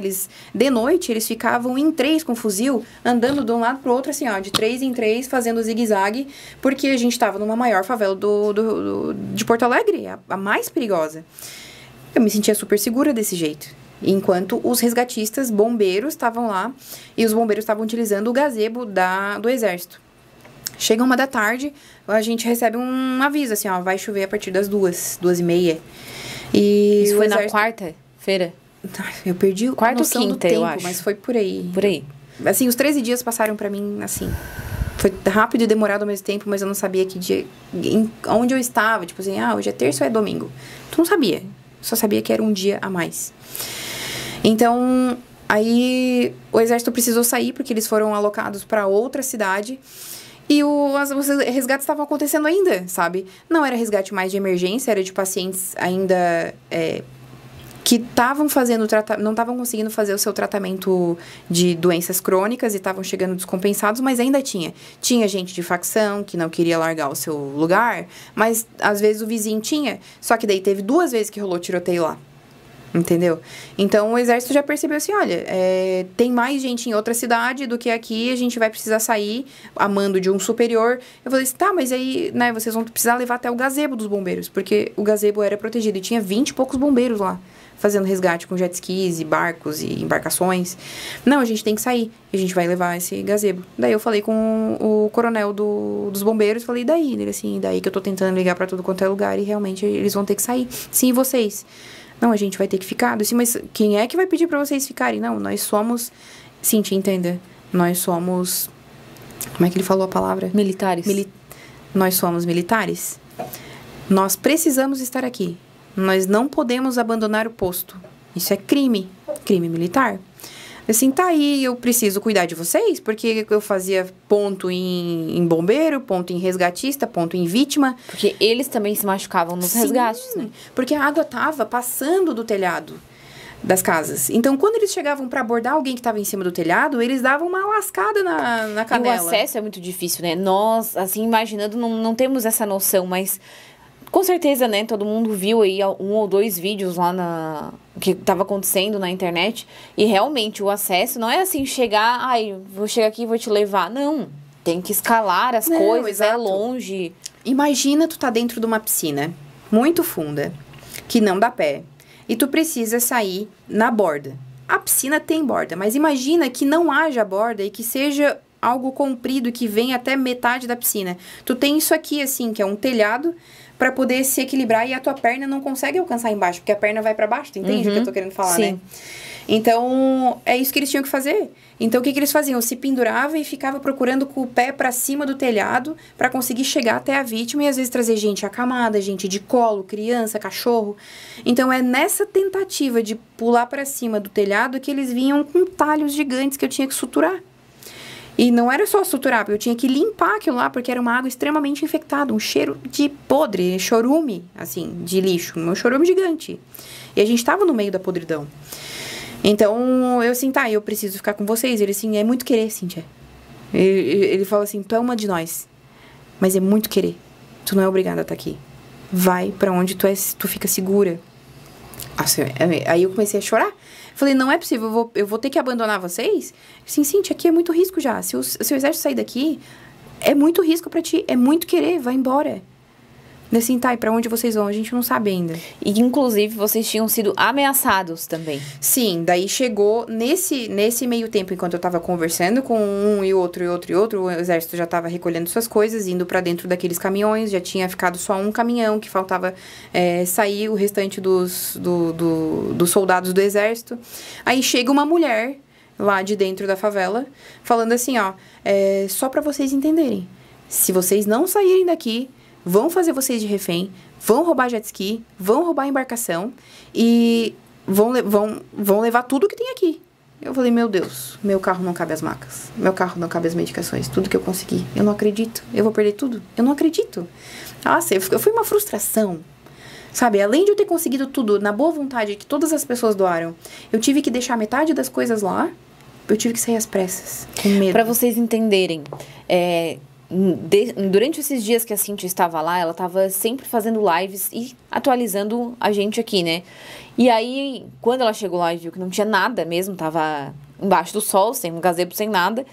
de noite, eles ficavam em 3 com fuzil, andando de um lado pro outro, assim, ó, de 3 em 3, fazendo zigue-zague, porque a gente tava numa maior favela de Porto Alegre, a mais perigosa. Eu me sentia super segura desse jeito. Enquanto os resgatistas, bombeiros, estavam lá, e os bombeiros estavam utilizando o gazebo do exército. Chega 1 da tarde, a gente recebe um aviso, assim, ó, vai chover a partir das 2h30. E isso foi na quarta-feira? Eu perdi quarta a noção ou quinta, do tempo, eu acho. Mas foi por aí. Por aí. Assim, os 13 dias passaram pra mim, assim... Foi rápido e demorado ao mesmo tempo, mas eu não sabia que dia... Onde eu estava, tipo assim, hoje é terça ou é domingo? Tu não sabia. Só sabia que era um dia a mais. Então, aí o exército precisou sair, porque eles foram alocados pra outra cidade... E os resgates estavam acontecendo ainda, sabe? Não era resgate mais de emergência, era de pacientes ainda... que estavam fazendo não estavam conseguindo fazer o seu tratamento de doenças crônicas e estavam chegando descompensados, mas ainda tinha gente de facção que não queria largar o seu lugar, mas às vezes o vizinho tinha, só que daí teve 2 vezes que rolou tiroteio lá. Entendeu? Então, o exército já percebeu assim, olha, tem mais gente em outra cidade do que aqui, a gente vai precisar sair a mando de um superior. Eu falei assim, tá, mas aí, né, vocês vão precisar levar até o gazebo dos bombeiros, porque o gazebo era protegido e tinha 20 e poucos bombeiros lá, fazendo resgate com jet skis e barcos e embarcações. Não, a gente tem que sair, a gente vai levar esse gazebo. Daí eu falei com o coronel dos bombeiros, falei, daí? Ele assim, daí que eu tô tentando ligar pra tudo quanto é lugar e realmente eles vão ter que sair. Sim, e vocês? Não, a gente vai ter que ficar. Eu disse, mas quem é que vai pedir pra vocês ficarem? Não, nós somos... Sim, te entenda. Nós somos... Como é que ele falou a palavra? Militares. Nós somos militares. Nós precisamos estar aqui. Nós não podemos abandonar o posto. Isso é crime. Crime militar. Assim, tá aí, eu preciso cuidar de vocês, porque eu fazia ponto em bombeiro, ponto em resgatista, ponto em vítima. Porque eles também se machucavam nos resgates, né? Porque a água tava passando do telhado das casas. Então, quando eles chegavam para abordar alguém que estava em cima do telhado, eles davam uma lascada na canela. E o acesso é muito difícil, né? Nós, assim, imaginando, não temos essa noção, mas... Com certeza, né? Todo mundo viu aí 1 ou 2 vídeos lá que estava acontecendo na internet. E realmente o acesso não é assim, chegar, vou chegar aqui e vou te levar. Não, tem que escalar as coisas, exato. É longe. Imagina tu tá dentro de uma piscina muito funda, que não dá pé. E tu precisa sair na borda. A piscina tem borda, mas imagina que não haja borda e que seja algo comprido que vem até metade da piscina. Tu tem isso aqui, assim, que é um telhado... Pra poder se equilibrar e a tua perna não consegue alcançar embaixo, porque a perna vai pra baixo, tu entende o que eu tô querendo falar, sim. Né? Então, é isso que eles tinham que fazer. Então, o que eles faziam? Se pendurava e ficava procurando com o pé pra cima do telhado pra conseguir chegar até a vítima e às vezes trazer gente acamada, gente de colo, criança, cachorro. Então, é nessa tentativa de pular pra cima do telhado que eles vinham com talhos gigantes que eu tinha que suturar. E não era só suturar, eu tinha que limpar aquilo lá, porque era uma água extremamente infectada, um cheiro de podre, chorume, assim, de lixo, um chorume gigante. E a gente tava no meio da podridão. Então, eu assim, tá, eu preciso ficar com vocês. Ele assim, é muito querer, Cíntia. Ele fala assim, tu é uma de nós, mas é muito querer. Tu não é obrigada a estar aqui. Vai pra onde tu fica segura. Assim, aí eu comecei a chorar. Falei, não é possível, eu vou ter que abandonar vocês? Sim, Cíntia, aqui é muito risco já. Se o exército sair daqui, é muito risco pra ti, é muito querer, vai embora. Assim, tá, e pra onde vocês vão? A gente não sabe ainda. E, inclusive, vocês tinham sido ameaçados também. Sim, daí chegou, nesse meio tempo, enquanto eu tava conversando com um e outro, o exército já tava recolhendo suas coisas, indo pra dentro daqueles caminhões, já tinha ficado só um caminhão, que faltava sair o restante dos soldados do exército. Aí chega uma mulher lá de dentro da favela, falando assim, ó, só pra vocês entenderem, se vocês não saírem daqui... Vão fazer vocês de refém, vão roubar jet ski, vão roubar embarcação e vão levar tudo que tem aqui. Eu falei, meu Deus, meu carro não cabe as macas, meu carro não cabe as medicações, tudo que eu consegui. Eu não acredito, eu vou perder tudo, eu não acredito. Nossa, foi uma frustração, sabe? Além de eu ter conseguido tudo na boa vontade que todas as pessoas doaram, eu tive que deixar metade das coisas lá eu tive que sair às pressas, com medo. Pra vocês entenderem, durante esses dias que a Cíntia estava lá, ela estava sempre fazendo lives e atualizando a gente aqui, né? E aí, quando ela chegou lá e viu que não tinha nada mesmo, tava embaixo do sol, sem um gazebo, sem nada,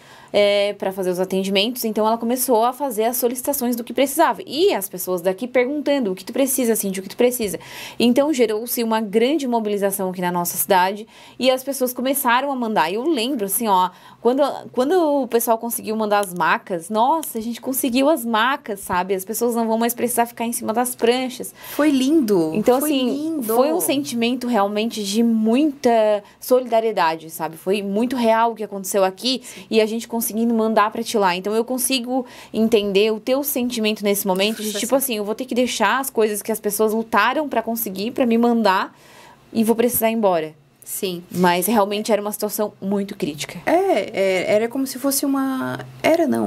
para fazer os atendimentos, então ela começou a fazer as solicitações do que precisava. E as pessoas daqui perguntando: o que tu precisa, Cíntia, o que tu precisa? Então gerou-se uma grande mobilização aqui na nossa cidade e as pessoas começaram a mandar. Eu lembro, assim, ó, quando o pessoal conseguiu mandar as macas, nossa, a gente conseguiu as macas, sabe? As pessoas não vão mais precisar ficar em cima das pranchas. Foi lindo! Então, foi assim, lindo. Foi um sentimento realmente de muita solidariedade, sabe? Foi muito real o que aconteceu aqui. Sim. E a gente conseguindo mandar pra ti lá. Então, eu consigo entender o teu sentimento nesse momento de, tipo assim, eu vou ter que deixar as coisas que as pessoas lutaram pra conseguir, pra me mandar, e vou precisar ir embora. Sim. Mas realmente era uma situação muito crítica. Era como se fosse uma...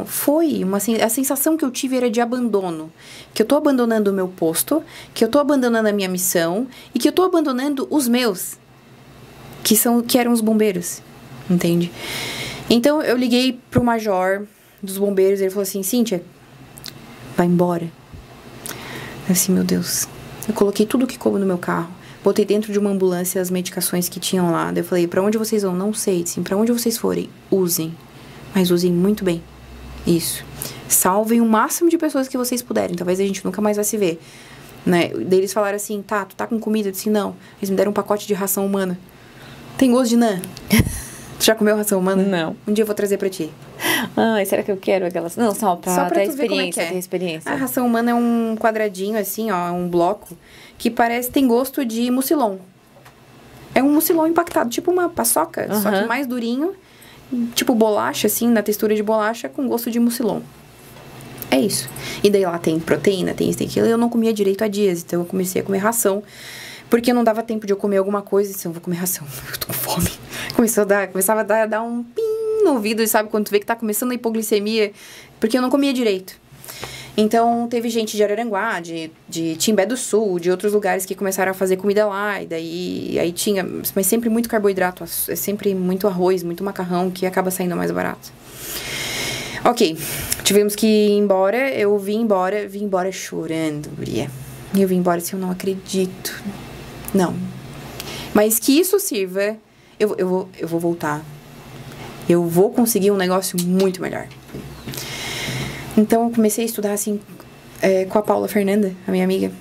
Foi uma... A sensação que eu tive era de abandono. Que eu tô abandonando o meu posto, que eu tô abandonando a minha missão e que eu tô abandonando os meus, que eram os bombeiros, entende? Então, eu liguei pro major dos bombeiros e ele falou assim: Cíntia, vai embora. Assim, meu Deus. Eu coloquei tudo que como no meu carro. Botei dentro de uma ambulância as medicações que tinham lá. Daí eu falei: pra onde vocês vão? Não sei. Assim, pra onde vocês forem, usem. Mas usem muito bem. Isso. Salvem o máximo de pessoas que vocês puderem. Talvez a gente nunca mais vai se ver. Né? Daí eles falaram assim: tá, tu tá com comida? Eu disse: não. Eles me deram um pacote de ração humana. Tem gosto de nã? Tu já comeu ração humana? Não. Um dia eu vou trazer pra ti. Ai, será que eu quero aquelas? Não, só pra ter experiência, ter experiência. A ração humana é um quadradinho assim, ó, um bloco que tem gosto de mucilon. É um mucilon impactado, tipo uma paçoca, só que mais durinho, tipo bolacha assim, na textura de bolacha, com gosto de mucilon. É isso. E daí lá tem proteína, tem isso, tem aquilo. Eu não comia direito há dias, então eu comecei a comer ração. Porque não dava tempo de eu comer alguma coisa, e disse: eu vou comer ração, eu tô com fome. Começava a dar um pim no ouvido, e sabe quando tu vê que tá começando a hipoglicemia? Porque eu não comia direito. Então, teve gente de Araranguá, de Timbé do Sul, de outros lugares que começaram a fazer comida lá, e daí aí tinha, mas sempre muito carboidrato, é sempre muito arroz, muito macarrão, que acaba saindo mais barato. Ok, tivemos que ir embora, eu vim embora chorando, guria. E eu vim embora assim: eu não acredito. Não. Mas que isso sirva, eu vou voltar. Eu vou conseguir um negócio muito melhor. Então, eu comecei a estudar, assim, com a Paula Fernanda, a minha amiga.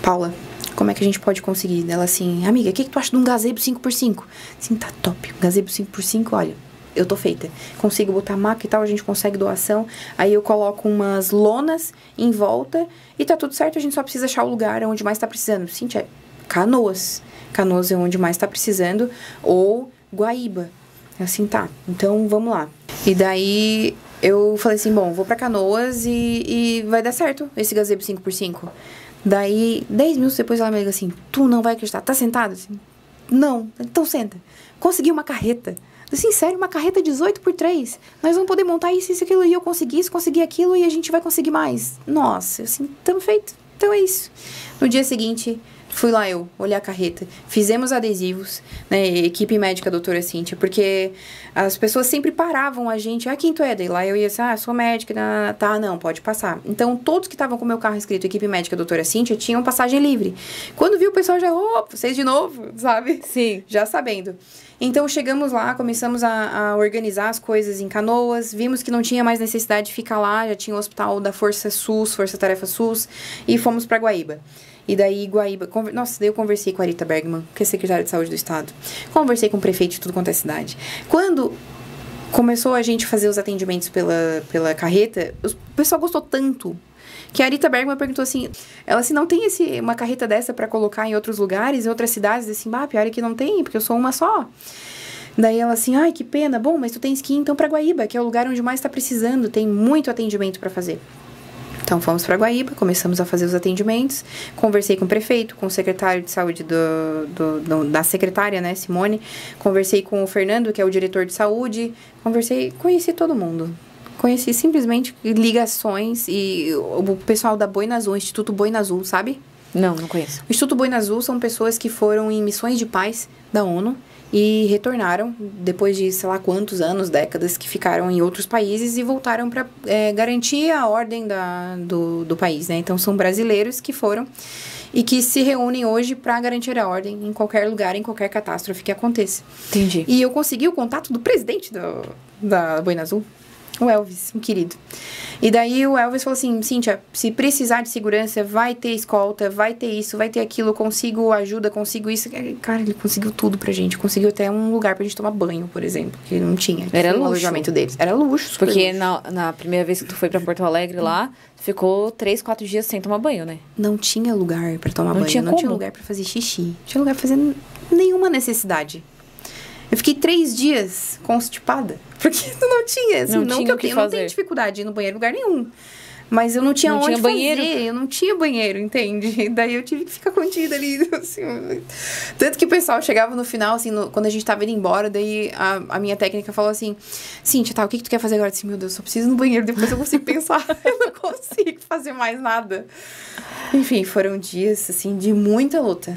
Paula, como é que a gente pode conseguir? Ela assim: amiga, o que tu acha de um gazebo 5x5? Assim, tá top. Um gazebo 5x5, olha, eu tô feita. Consigo botar maca e tal, a gente consegue doação. Aí eu coloco umas lonas em volta e tá tudo certo, a gente só precisa achar o lugar onde mais tá precisando. Cíntia, Canoas. Canoas é onde mais tá precisando. Ou Guaíba. Assim, tá, então vamos lá. E daí eu falei assim: bom, vou pra Canoas e vai dar certo esse gazebo 5x5. Daí, 10 minutos depois ela me liga assim: tu não vai acreditar, tá sentado? Assim, não, então senta. Consegui uma carreta. Assim, sério, uma carreta 18x3. Nós vamos poder montar isso, isso, aquilo. E eu consegui isso, consegui aquilo. E a gente vai conseguir mais. Nossa, assim, tamo feito. Então é isso. No dia seguinte, fui lá eu, olhar a carreta. Fizemos adesivos, né? Equipe médica, doutora Cíntia. Porque as pessoas sempre paravam a gente: ah, quem tu é? Daí lá eu ia assim: ah, sou médica. Tá, não, pode passar. Então, todos que estavam com o meu carro escrito equipe médica, doutora Cíntia, tinham passagem livre. Quando viu o pessoal já: vocês de novo, sabe? Sim. Já sabendo. Então, chegamos lá, começamos a organizar as coisas em Canoas, vimos que não tinha mais necessidade de ficar lá, já tinha o hospital da Força SUS, Força Tarefa SUS, e fomos para Guaíba. E daí, Guaíba... Nossa, daí eu conversei com a Arita Bergman, que é secretária de saúde do estado. Conversei com o prefeito de tudo quanto é cidade. Quando começou a gente fazer os atendimentos pela carreta, o pessoal gostou tanto que a Arita Bergman perguntou assim, ela assim: não tem uma carreta dessa pra colocar em outros lugares, em outras cidades? Assim, pior é que não tem, porque eu sou uma só. Daí ela assim: ai, que pena. Bom, mas tu tens que ir então pra Guaíba, que é o lugar onde mais tá precisando, tem muito atendimento pra fazer. Então, fomos pra Guaíba, começamos a fazer os atendimentos, conversei com o prefeito, com o secretário de saúde da secretária, né, Simone, conversei com o Fernando, que é o diretor de saúde, conheci todo mundo. Conheci simplesmente ligações e o pessoal da Boina Azul, Instituto Boina Azul, sabe? Não conheço. O Instituto Boina Azul são pessoas que foram em missões de paz da ONU e retornaram depois de sei lá quantos anos, décadas que ficaram em outros países e voltaram para garantir a ordem do país, né? Então são brasileiros que foram e que se reúnem hoje para garantir a ordem em qualquer lugar, em qualquer catástrofe que aconteça. Entendi. E eu consegui o contato do presidente da Boina Azul, o Elvis, um querido. E daí o Elvis falou assim, Cíntia, se precisar de segurança, vai ter escolta, vai ter isso, vai ter aquilo, eu consigo ajuda, consigo isso. Cara, ele conseguiu tudo pra gente. Conseguiu até um lugar pra gente tomar banho, por exemplo, que não tinha. Era luxo. O alojamento deles. Era luxo, Porque luxo. Na primeira vez que tu foi pra Porto Alegre lá, ficou 3, 4 dias sem tomar banho, né? Não tinha lugar pra tomar banho. Não tinha lugar pra fazer xixi. Não tinha lugar pra fazer nenhuma necessidade. Eu fiquei 3 dias constipada. Porque não tinha, assim, não que eu não tenho dificuldade de ir no banheiro em lugar nenhum. Mas eu não tinha onde fazer, eu não tinha banheiro, entende? Daí eu tive que ficar contida ali, assim. Tanto que o pessoal chegava no final, assim, quando a gente tava indo embora, daí a minha técnica falou assim, Cíntia, tá, o que tu quer fazer agora? Eu disse, meu Deus, só preciso ir no banheiro, depois eu consigo pensar. Eu não consigo fazer mais nada. Enfim, foram dias, assim, de muita luta.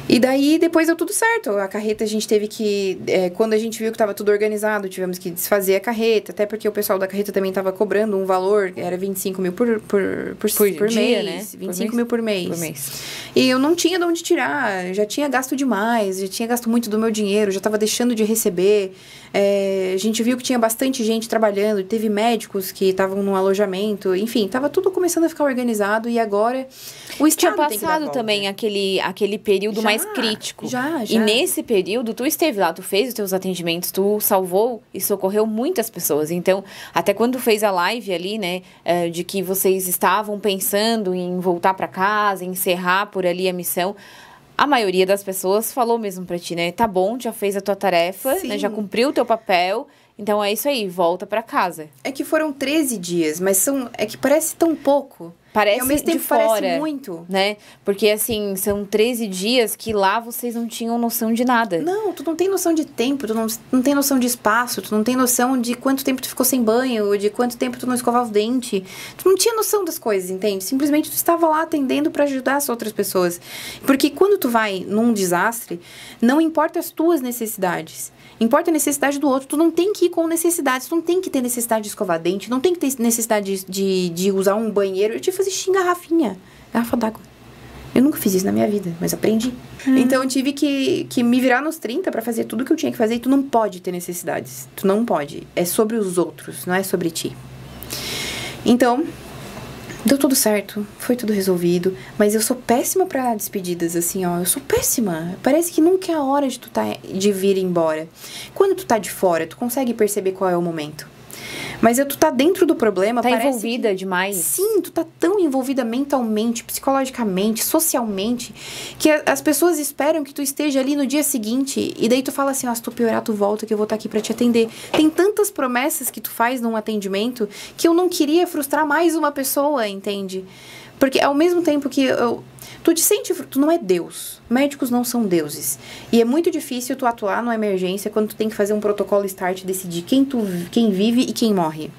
E daí, depois deu tudo certo. A carreta, a gente teve que... quando a gente viu que tava tudo organizado, tivemos que desfazer a carreta. Até porque o pessoal da carreta também tava cobrando um valor. Era 25 mil por dia, mês. né? 25 mil por mês. Por mês. E eu não tinha de onde tirar. Já tinha gasto demais. Já tinha gasto muito do meu dinheiro. Já tava deixando de receber. A gente viu que tinha bastante gente trabalhando. Teve médicos que estavam no alojamento. Enfim, tava tudo começando a ficar organizado. E agora, o Estado tinha tem que dar a passado volta. também aquele período mais crítico. Já. E nesse período, tu esteve lá, tu fez os teus atendimentos, tu salvou e socorreu muitas pessoas. Então, até quando fez a live ali, né, de que vocês estavam pensando em voltar pra casa, encerrar por ali a missão, a maioria das pessoas falou mesmo pra ti, né, tá bom, já fez a tua tarefa, né, já cumpriu o teu papel, então é isso aí, volta pra casa. É que foram 13 dias, mas é que parece tão pouco. Parece e ao mesmo tempo de fora, parece muito. Né? Porque, assim, são 13 dias que lá vocês não tinham noção de nada. Não, tu não tem noção de tempo, tu não tem noção de espaço, tu não tem noção de quanto tempo tu ficou sem banho, de quanto tempo tu não escovava os dentes. Tu não tinha noção das coisas, entende? Simplesmente tu estava lá atendendo para ajudar as outras pessoas. Porque quando tu vai num desastre, não importa as tuas necessidades. Importa a necessidade do outro. Tu não tem que ir com necessidades. Tu não tem que ter necessidade de escovar dente. Não tem que ter necessidade de usar um banheiro. Eu tive que fazer xixi em garrafinha. Garrafa d'água. Eu nunca fiz isso na minha vida, mas aprendi. Então, eu tive que me virar nos 30 pra fazer tudo que eu tinha que fazer. E tu não pode ter necessidades. Tu não pode. É sobre os outros, não é sobre ti. Então... deu tudo certo, foi tudo resolvido, mas eu sou péssima pra despedidas, assim, ó, eu sou péssima. Parece que nunca é a hora de vir embora. Quando tu tá de fora, tu consegue perceber qual é o momento. Mas tu tá dentro do problema, tá parece envolvida demais. Sim, tu tá tão envolvida mentalmente, psicologicamente, socialmente, que as pessoas esperam que tu esteja ali no dia seguinte, e daí tu fala assim, ó, se tu piorar, tu volta que eu vou estar aqui pra te atender. Tem tantas promessas que tu faz num atendimento que eu não queria frustrar mais uma pessoa, entende? Porque ao mesmo tempo que tu te sente... Tu não é Deus. Médicos não são deuses. E é muito difícil tu atuar numa emergência quando tu tem que fazer um protocolo START e decidir quem vive e quem morre.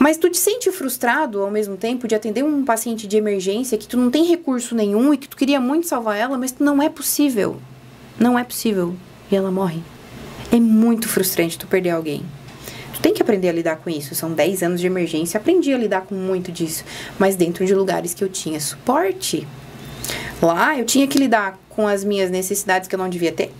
Mas tu te sente frustrado ao mesmo tempo de atender um paciente de emergência que tu não tem recurso nenhum e que tu queria muito salvar ela, mas não é possível. Não é possível. E ela morre. É muito frustrante tu perder alguém. Tu tem que aprender a lidar com isso. São 10 anos de emergência. Aprendi a lidar com muito disso. Mas dentro de lugares que eu tinha suporte. Lá eu tinha que lidar com as minhas necessidades que eu não devia ter.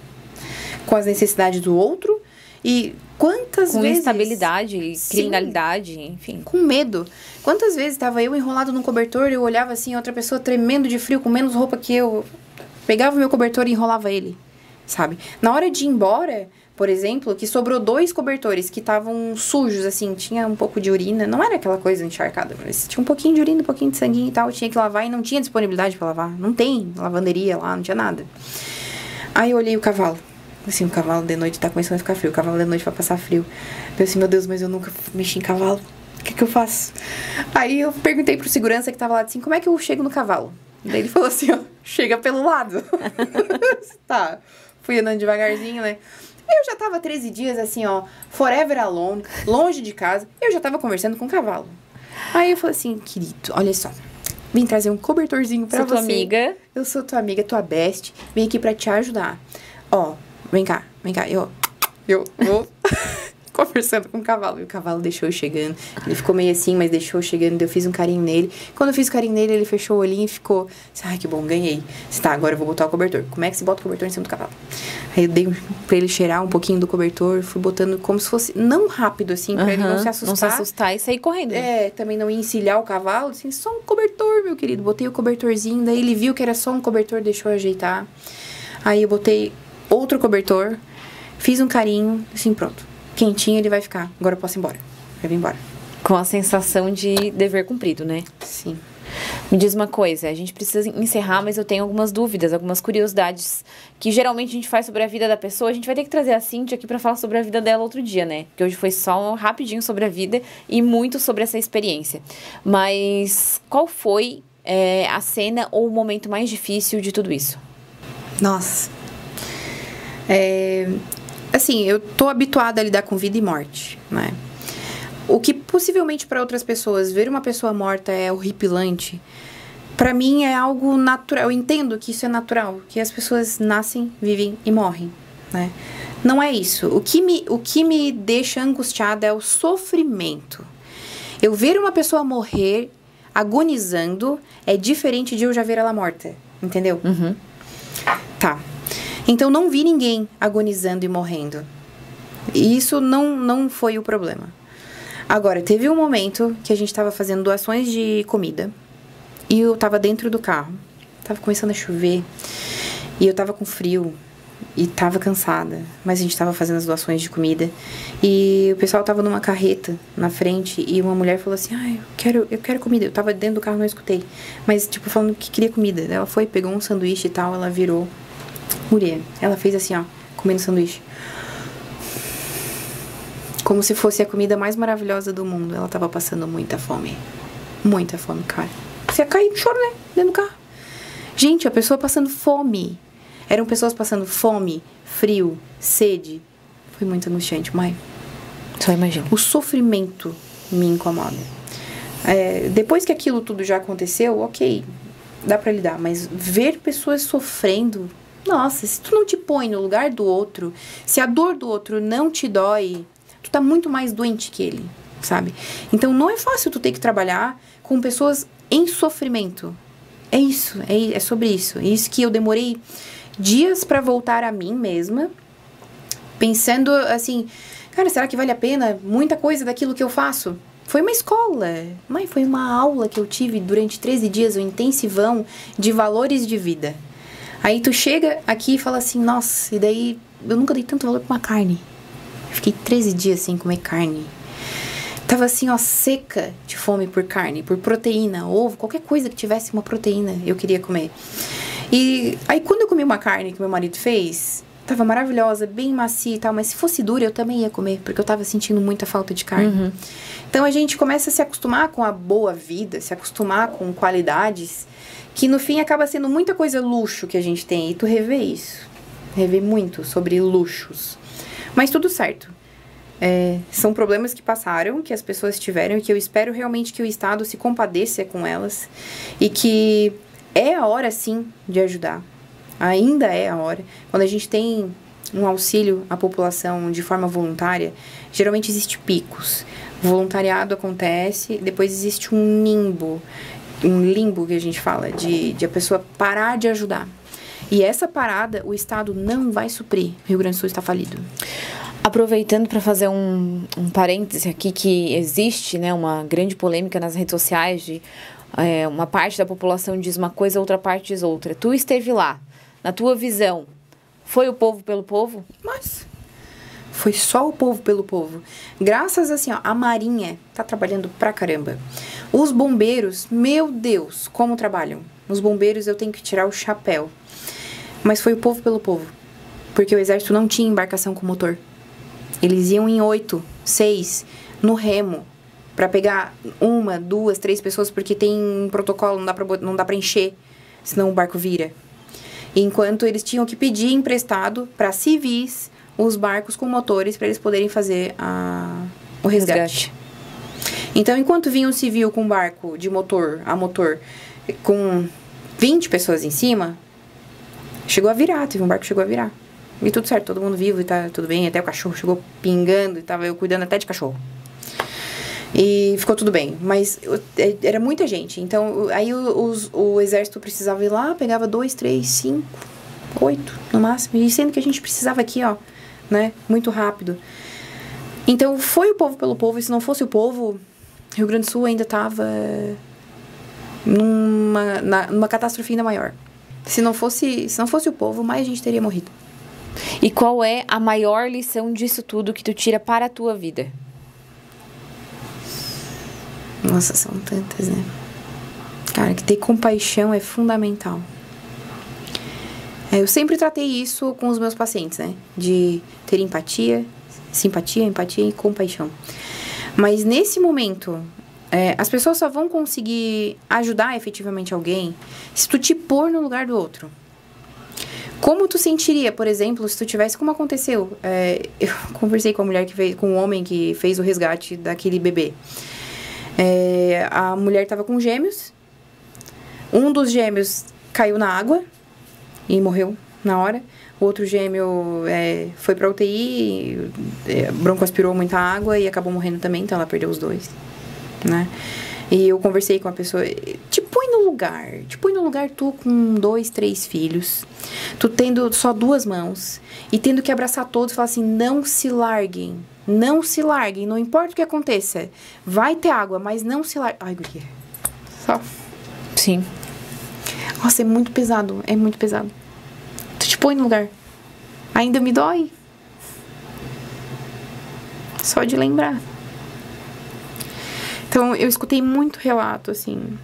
Com as necessidades do outro. E quantas vezes... com instabilidade, criminalidade, enfim. Com medo. Quantas vezes estava eu enrolado num cobertor e eu olhava assim, outra pessoa tremendo de frio, com menos roupa que eu. Pegava o meu cobertor e enrolava ele. Sabe? Na hora de ir embora... Por exemplo, que sobrou 2 cobertores que estavam sujos, assim, tinha um pouco de urina. Não era aquela coisa encharcada, mas tinha um pouquinho de urina, um pouquinho de sanguinho e tal. Tinha que lavar e não tinha disponibilidade pra lavar. Não tem lavanderia lá, não tinha nada. Aí eu olhei o cavalo. Assim, o cavalo de noite tá começando a ficar frio. O cavalo de noite vai passar frio. Eu assim, meu Deus, mas eu nunca mexi em cavalo. O que eu faço? Aí eu perguntei pro segurança que tava lá, assim, como é que eu chego no cavalo? Daí ele falou assim, ó, chega pelo lado. Tá, fui andando devagarzinho, né? Eu já tava 13 dias assim, ó, forever alone, longe de casa. Eu já tava conversando com o cavalo. Aí eu falei assim, querido, olha só. Vim trazer um cobertorzinho pra você. Sou tua amiga. Eu sou tua amiga, tua best. Vim aqui pra te ajudar. Ó, vem cá. Eu conversando com o cavalo. E o cavalo deixou eu chegando. Ele ficou meio assim, mas deixou eu chegando. Eu fiz um carinho nele. Quando eu fiz o carinho nele, ele fechou o olhinho e ficou... Ai, que bom, ganhei. Tá, agora eu vou botar o cobertor. Como é que se bota o cobertor em cima do cavalo? Aí eu dei pra ele cheirar um pouquinho do cobertor. Fui botando como se fosse... Não rápido, assim, pra ele não se assustar. Não se assustar e sair correndo. Também não ia encilhar o cavalo. Assim, só um cobertor, meu querido. Botei o cobertorzinho. Daí ele viu que era só um cobertor, deixou eu ajeitar. Aí eu botei outro cobertor. Fiz um carinho. Assim, pronto. Quentinho ele vai ficar. Agora eu posso ir embora. Vai vir embora. Com a sensação de dever cumprido, né? Sim. Me diz uma coisa, a gente precisa encerrar, mas eu tenho algumas dúvidas, algumas curiosidades que geralmente a gente faz sobre a vida da pessoa. A gente vai ter que trazer a Cíntia aqui pra falar sobre a vida dela outro dia, né? Porque hoje foi só rapidinho sobre a vida e muito sobre essa experiência. Mas qual foi a cena ou o momento mais difícil de tudo isso? Nossa. Assim, eu tô habituada a lidar com vida e morte, né? O que possivelmente para outras pessoas, ver uma pessoa morta é horripilante, para mim é algo natural. Eu entendo que isso é natural, que as pessoas nascem, vivem e morrem, né? Não é isso. O que me deixa angustiada é o sofrimento. Eu ver uma pessoa morrer agonizando é diferente de eu já ver ela morta, entendeu? Uhum. Tá. Então, não vi ninguém agonizando e morrendo. E isso não foi o problema. Agora, teve um momento que a gente tava fazendo doações de comida. E eu tava dentro do carro. Tava começando a chover. E eu tava com frio. E tava cansada. Mas a gente tava fazendo as doações de comida. E o pessoal tava numa carreta na frente. E uma mulher falou assim, eu quero comida. Eu tava dentro do carro, não escutei. Mas, tipo, falando que queria comida. Ela foi, pegou um sanduíche e tal. Ela virou. Mulher, ela fez assim, ó, comendo sanduíche. Como se fosse a comida mais maravilhosa do mundo. Ela tava passando muita fome. Muita fome, cara. Você ia cair no choro, né? Dentro do carro. Gente, a pessoa passando fome. Eram pessoas passando fome, frio, sede. Foi muito angustiante, mãe. Só imagino. O sofrimento me incomoda. Depois que aquilo tudo já aconteceu, ok, dá pra lidar. Mas ver pessoas sofrendo... Nossa, se tu não te põe no lugar do outro, se a dor do outro não te dói, tu tá muito mais doente que ele, sabe? Então, não é fácil tu ter que trabalhar com pessoas em sofrimento. É isso, é sobre isso. É isso que eu demorei dias pra voltar a mim mesma, pensando assim, cara, será que vale a pena muita coisa daquilo que eu faço? Foi uma escola, mãe, foi uma aula que eu tive durante 13 dias, um intensivão de valores de vida. Aí tu chega aqui e fala assim, nossa, e daí eu nunca dei tanto valor pra uma carne. Eu fiquei 13 dias sem comer carne. Tava assim, ó, seca de fome por carne, por proteína, ovo, qualquer coisa que tivesse uma proteína, eu queria comer. E aí quando eu comi uma carne que meu marido fez, tava maravilhosa, bem macia e tal, mas se fosse dura eu também ia comer, porque eu tava sentindo muita falta de carne. Uhum. Então a gente começa a se acostumar com a boa vida, se acostumar com qualidades, que no fim acaba sendo muita coisa luxo que a gente tem. E tu revê isso. Revê muito sobre luxos. Mas tudo certo. São problemas que passaram, que as pessoas tiveram, e que eu espero realmente que o Estado se compadeça com elas. E que é a hora, sim, de ajudar. Ainda é a hora. Quando a gente tem um auxílio à população de forma voluntária, geralmente existe picos. O voluntariado acontece, depois existe um limbo que a gente fala, de a pessoa parar de ajudar. E essa parada, o Estado não vai suprir. O Rio Grande do Sul está falido. Aproveitando para fazer um parêntese aqui, que existe, né, uma grande polêmica nas redes sociais de uma parte da população diz uma coisa, outra parte diz outra. Tu esteve lá, na tua visão, foi o povo pelo povo? Mas foi só o povo pelo povo. Graças, assim, ó, a Marinha tá trabalhando pra caramba. Os bombeiros, meu Deus, como trabalham. Os bombeiros eu tenho que tirar o chapéu. Mas foi o povo pelo povo. Porque o exército não tinha embarcação com motor. Eles iam em 8, 6, no remo. Pra pegar 1, 2, 3 pessoas, porque tem um protocolo, não dá pra encher. Senão o barco vira. Enquanto eles tinham que pedir emprestado pra civis os barcos com motores para eles poderem fazer o resgate. Então, enquanto vinha um civil com um barco de motor a motor com 20 pessoas em cima, chegou a virar, teve um barco que chegou a virar. E tudo certo, todo mundo vivo e tá tudo bem. Até o cachorro chegou pingando e tava eu cuidando até de cachorro. E ficou tudo bem. Mas era muita gente. Então, aí o exército precisava ir lá, pegava 2, 3, 5, 8 no máximo. E sendo que a gente precisava aqui, ó, né? Muito rápido. Então, foi o povo pelo povo. E se não fosse o povo, Rio Grande do Sul ainda tava numa catástrofe ainda maior. Se não fosse o povo, mais a gente teria morrido. E qual é a maior lição disso tudo que tu tira para a tua vida? Nossa, são tantas, né? Cara, que ter compaixão é fundamental. Eu sempre tratei isso com os meus pacientes, né? De ter empatia, simpatia, empatia e compaixão. Mas nesse momento, as pessoas só vão conseguir ajudar efetivamente alguém se tu te pôr no lugar do outro. Como tu sentiria, por exemplo, se tu tivesse, como aconteceu? Eu conversei com a mulher com o homem que fez o resgate daquele bebê. A mulher estava com gêmeos. Um dos gêmeos caiu na água e morreu na hora. O outro gêmeo foi pra UTI, broncoaspirou muita água e acabou morrendo também, então ela perdeu os dois, né? E eu conversei com a pessoa, te põe no lugar tu com 2, 3 filhos, tu tendo só 2 mãos e tendo que abraçar todos e falar assim, não se larguem, não importa o que aconteça, vai ter água, mas não se larguem. Ai, guria, só. Sim. Nossa, é muito pesado. Tu te põe no lugar. Ainda me dói. Só de lembrar. Então, eu escutei muito relato, assim,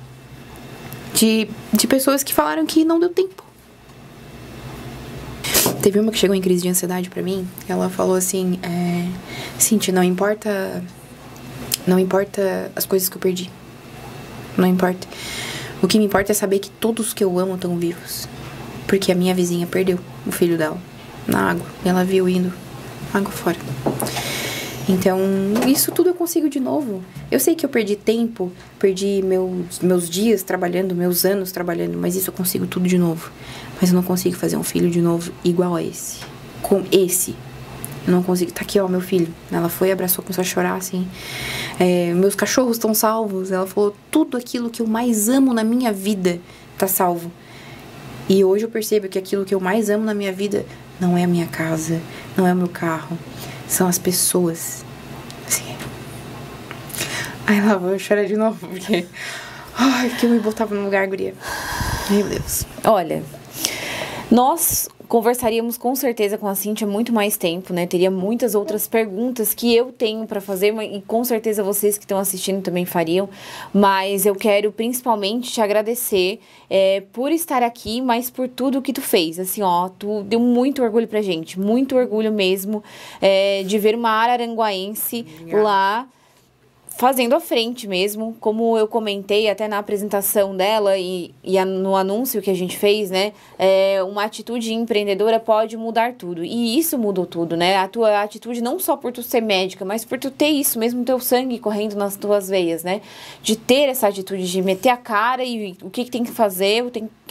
de pessoas que falaram que não deu tempo. Teve uma que chegou em crise de ansiedade pra mim. Ela falou assim, Cintia, não importa as coisas que eu perdi. Não importa. O que me importa é saber que todos que eu amo estão vivos. Porque a minha vizinha perdeu o filho dela na água. E ela viu indo água fora. Então, isso tudo eu consigo de novo. Eu sei que eu perdi tempo, perdi meus dias trabalhando, meus anos trabalhando, mas isso eu consigo tudo de novo. Mas eu não consigo fazer um filho de novo igual a esse. Com esse. Eu não consigo. Tá aqui, ó, meu filho. Ela foi, abraçou, começou a chorar, assim. Meus cachorros estão salvos. Ela falou, tudo aquilo que eu mais amo na minha vida tá salvo. E hoje eu percebo que aquilo que eu mais amo na minha vida não é a minha casa, não é o meu carro. São as pessoas. Assim. Ai, lá vou chorar de novo, porque... Ai, que eu me botava no lugar, guria. Meu Deus. Olha, nós conversaríamos com certeza com a Cintia muito mais tempo, né? Teria muitas outras perguntas que eu tenho para fazer e com certeza vocês que estão assistindo também fariam. Mas eu quero principalmente te agradecer por estar aqui, mas por tudo que tu fez. Assim, ó, tu deu muito orgulho pra gente, muito orgulho mesmo de ver uma araranguaense lá fazendo a frente mesmo, como eu comentei até na apresentação dela e no anúncio que a gente fez, né? Uma atitude empreendedora pode mudar tudo. E isso mudou tudo, né? A tua atitude não só por tu ser médica, mas por tu ter isso mesmo, teu sangue correndo nas tuas veias, né? De ter essa atitude de meter a cara e o que tem que fazer, o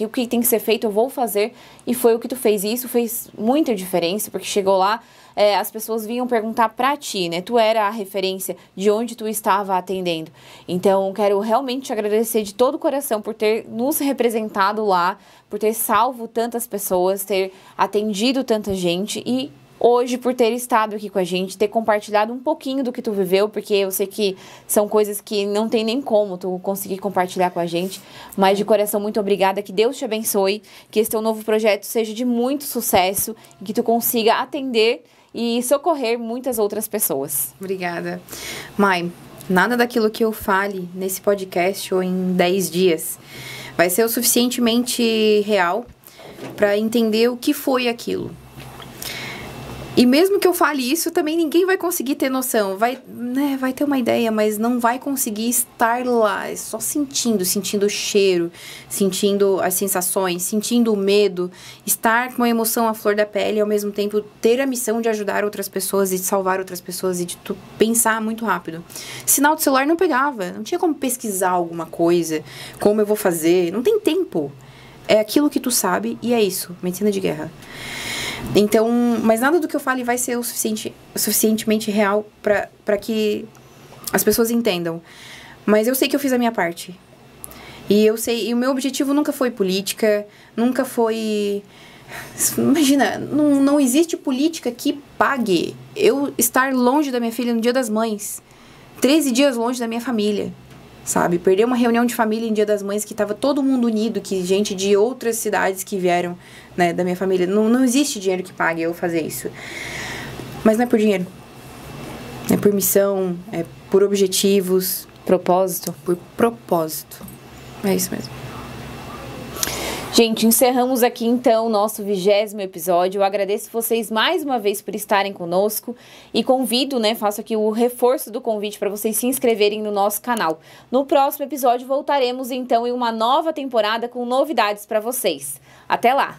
que tem que ser feito, eu vou fazer. E foi o que tu fez. E isso fez muita diferença, porque chegou lá, as pessoas vinham perguntar pra ti, né? Tu era a referência de onde tu estava atendendo. Então, quero realmente te agradecer de todo o coração por ter nos representado lá, por ter salvo tantas pessoas, ter atendido tanta gente e hoje por ter estado aqui com a gente, ter compartilhado um pouquinho do que tu viveu, porque eu sei que são coisas que não tem nem como tu conseguir compartilhar com a gente, mas de coração muito obrigada, que Deus te abençoe, que esse teu novo projeto seja de muito sucesso e que tu consiga atender e socorrer muitas outras pessoas. Obrigada. Mai, nada daquilo que eu fale nesse podcast ou em 10 dias vai ser o suficientemente real para entender o que foi aquilo. E mesmo que eu fale isso, também ninguém vai conseguir ter noção. Vai ter uma ideia, mas não vai conseguir estar lá. É só sentindo o cheiro, sentindo as sensações, sentindo o medo, estar com a emoção à flor da pele e ao mesmo tempo ter a missão de ajudar outras pessoas e de salvar outras pessoas e de tu pensar muito rápido. Sinal do celular não pegava, não tinha como pesquisar alguma coisa, como eu vou fazer, não tem tempo. É aquilo que tu sabe e é isso, medicina de guerra. Então, mas nada do que eu fale vai ser suficientemente real pra que as pessoas entendam. Mas eu sei que eu fiz a minha parte. E o meu objetivo nunca foi política, nunca foi... Imagina, não existe política que pague eu estar longe da minha filha no Dia das Mães. 13 dias longe da minha família, sabe? Perder uma reunião de família em Dia das Mães que tava todo mundo unido, que gente de outras cidades que vieram, né, da minha família. Não existe dinheiro que pague eu fazer isso. Mas não é por dinheiro. É por missão, é por objetivos. Propósito. Por propósito. É isso mesmo. Gente, encerramos aqui então o nosso 20º episódio. Eu agradeço vocês mais uma vez por estarem conosco e convido, né, faço aqui o reforço do convite para vocês se inscreverem no nosso canal. No próximo episódio voltaremos então em uma nova temporada com novidades para vocês. Até lá!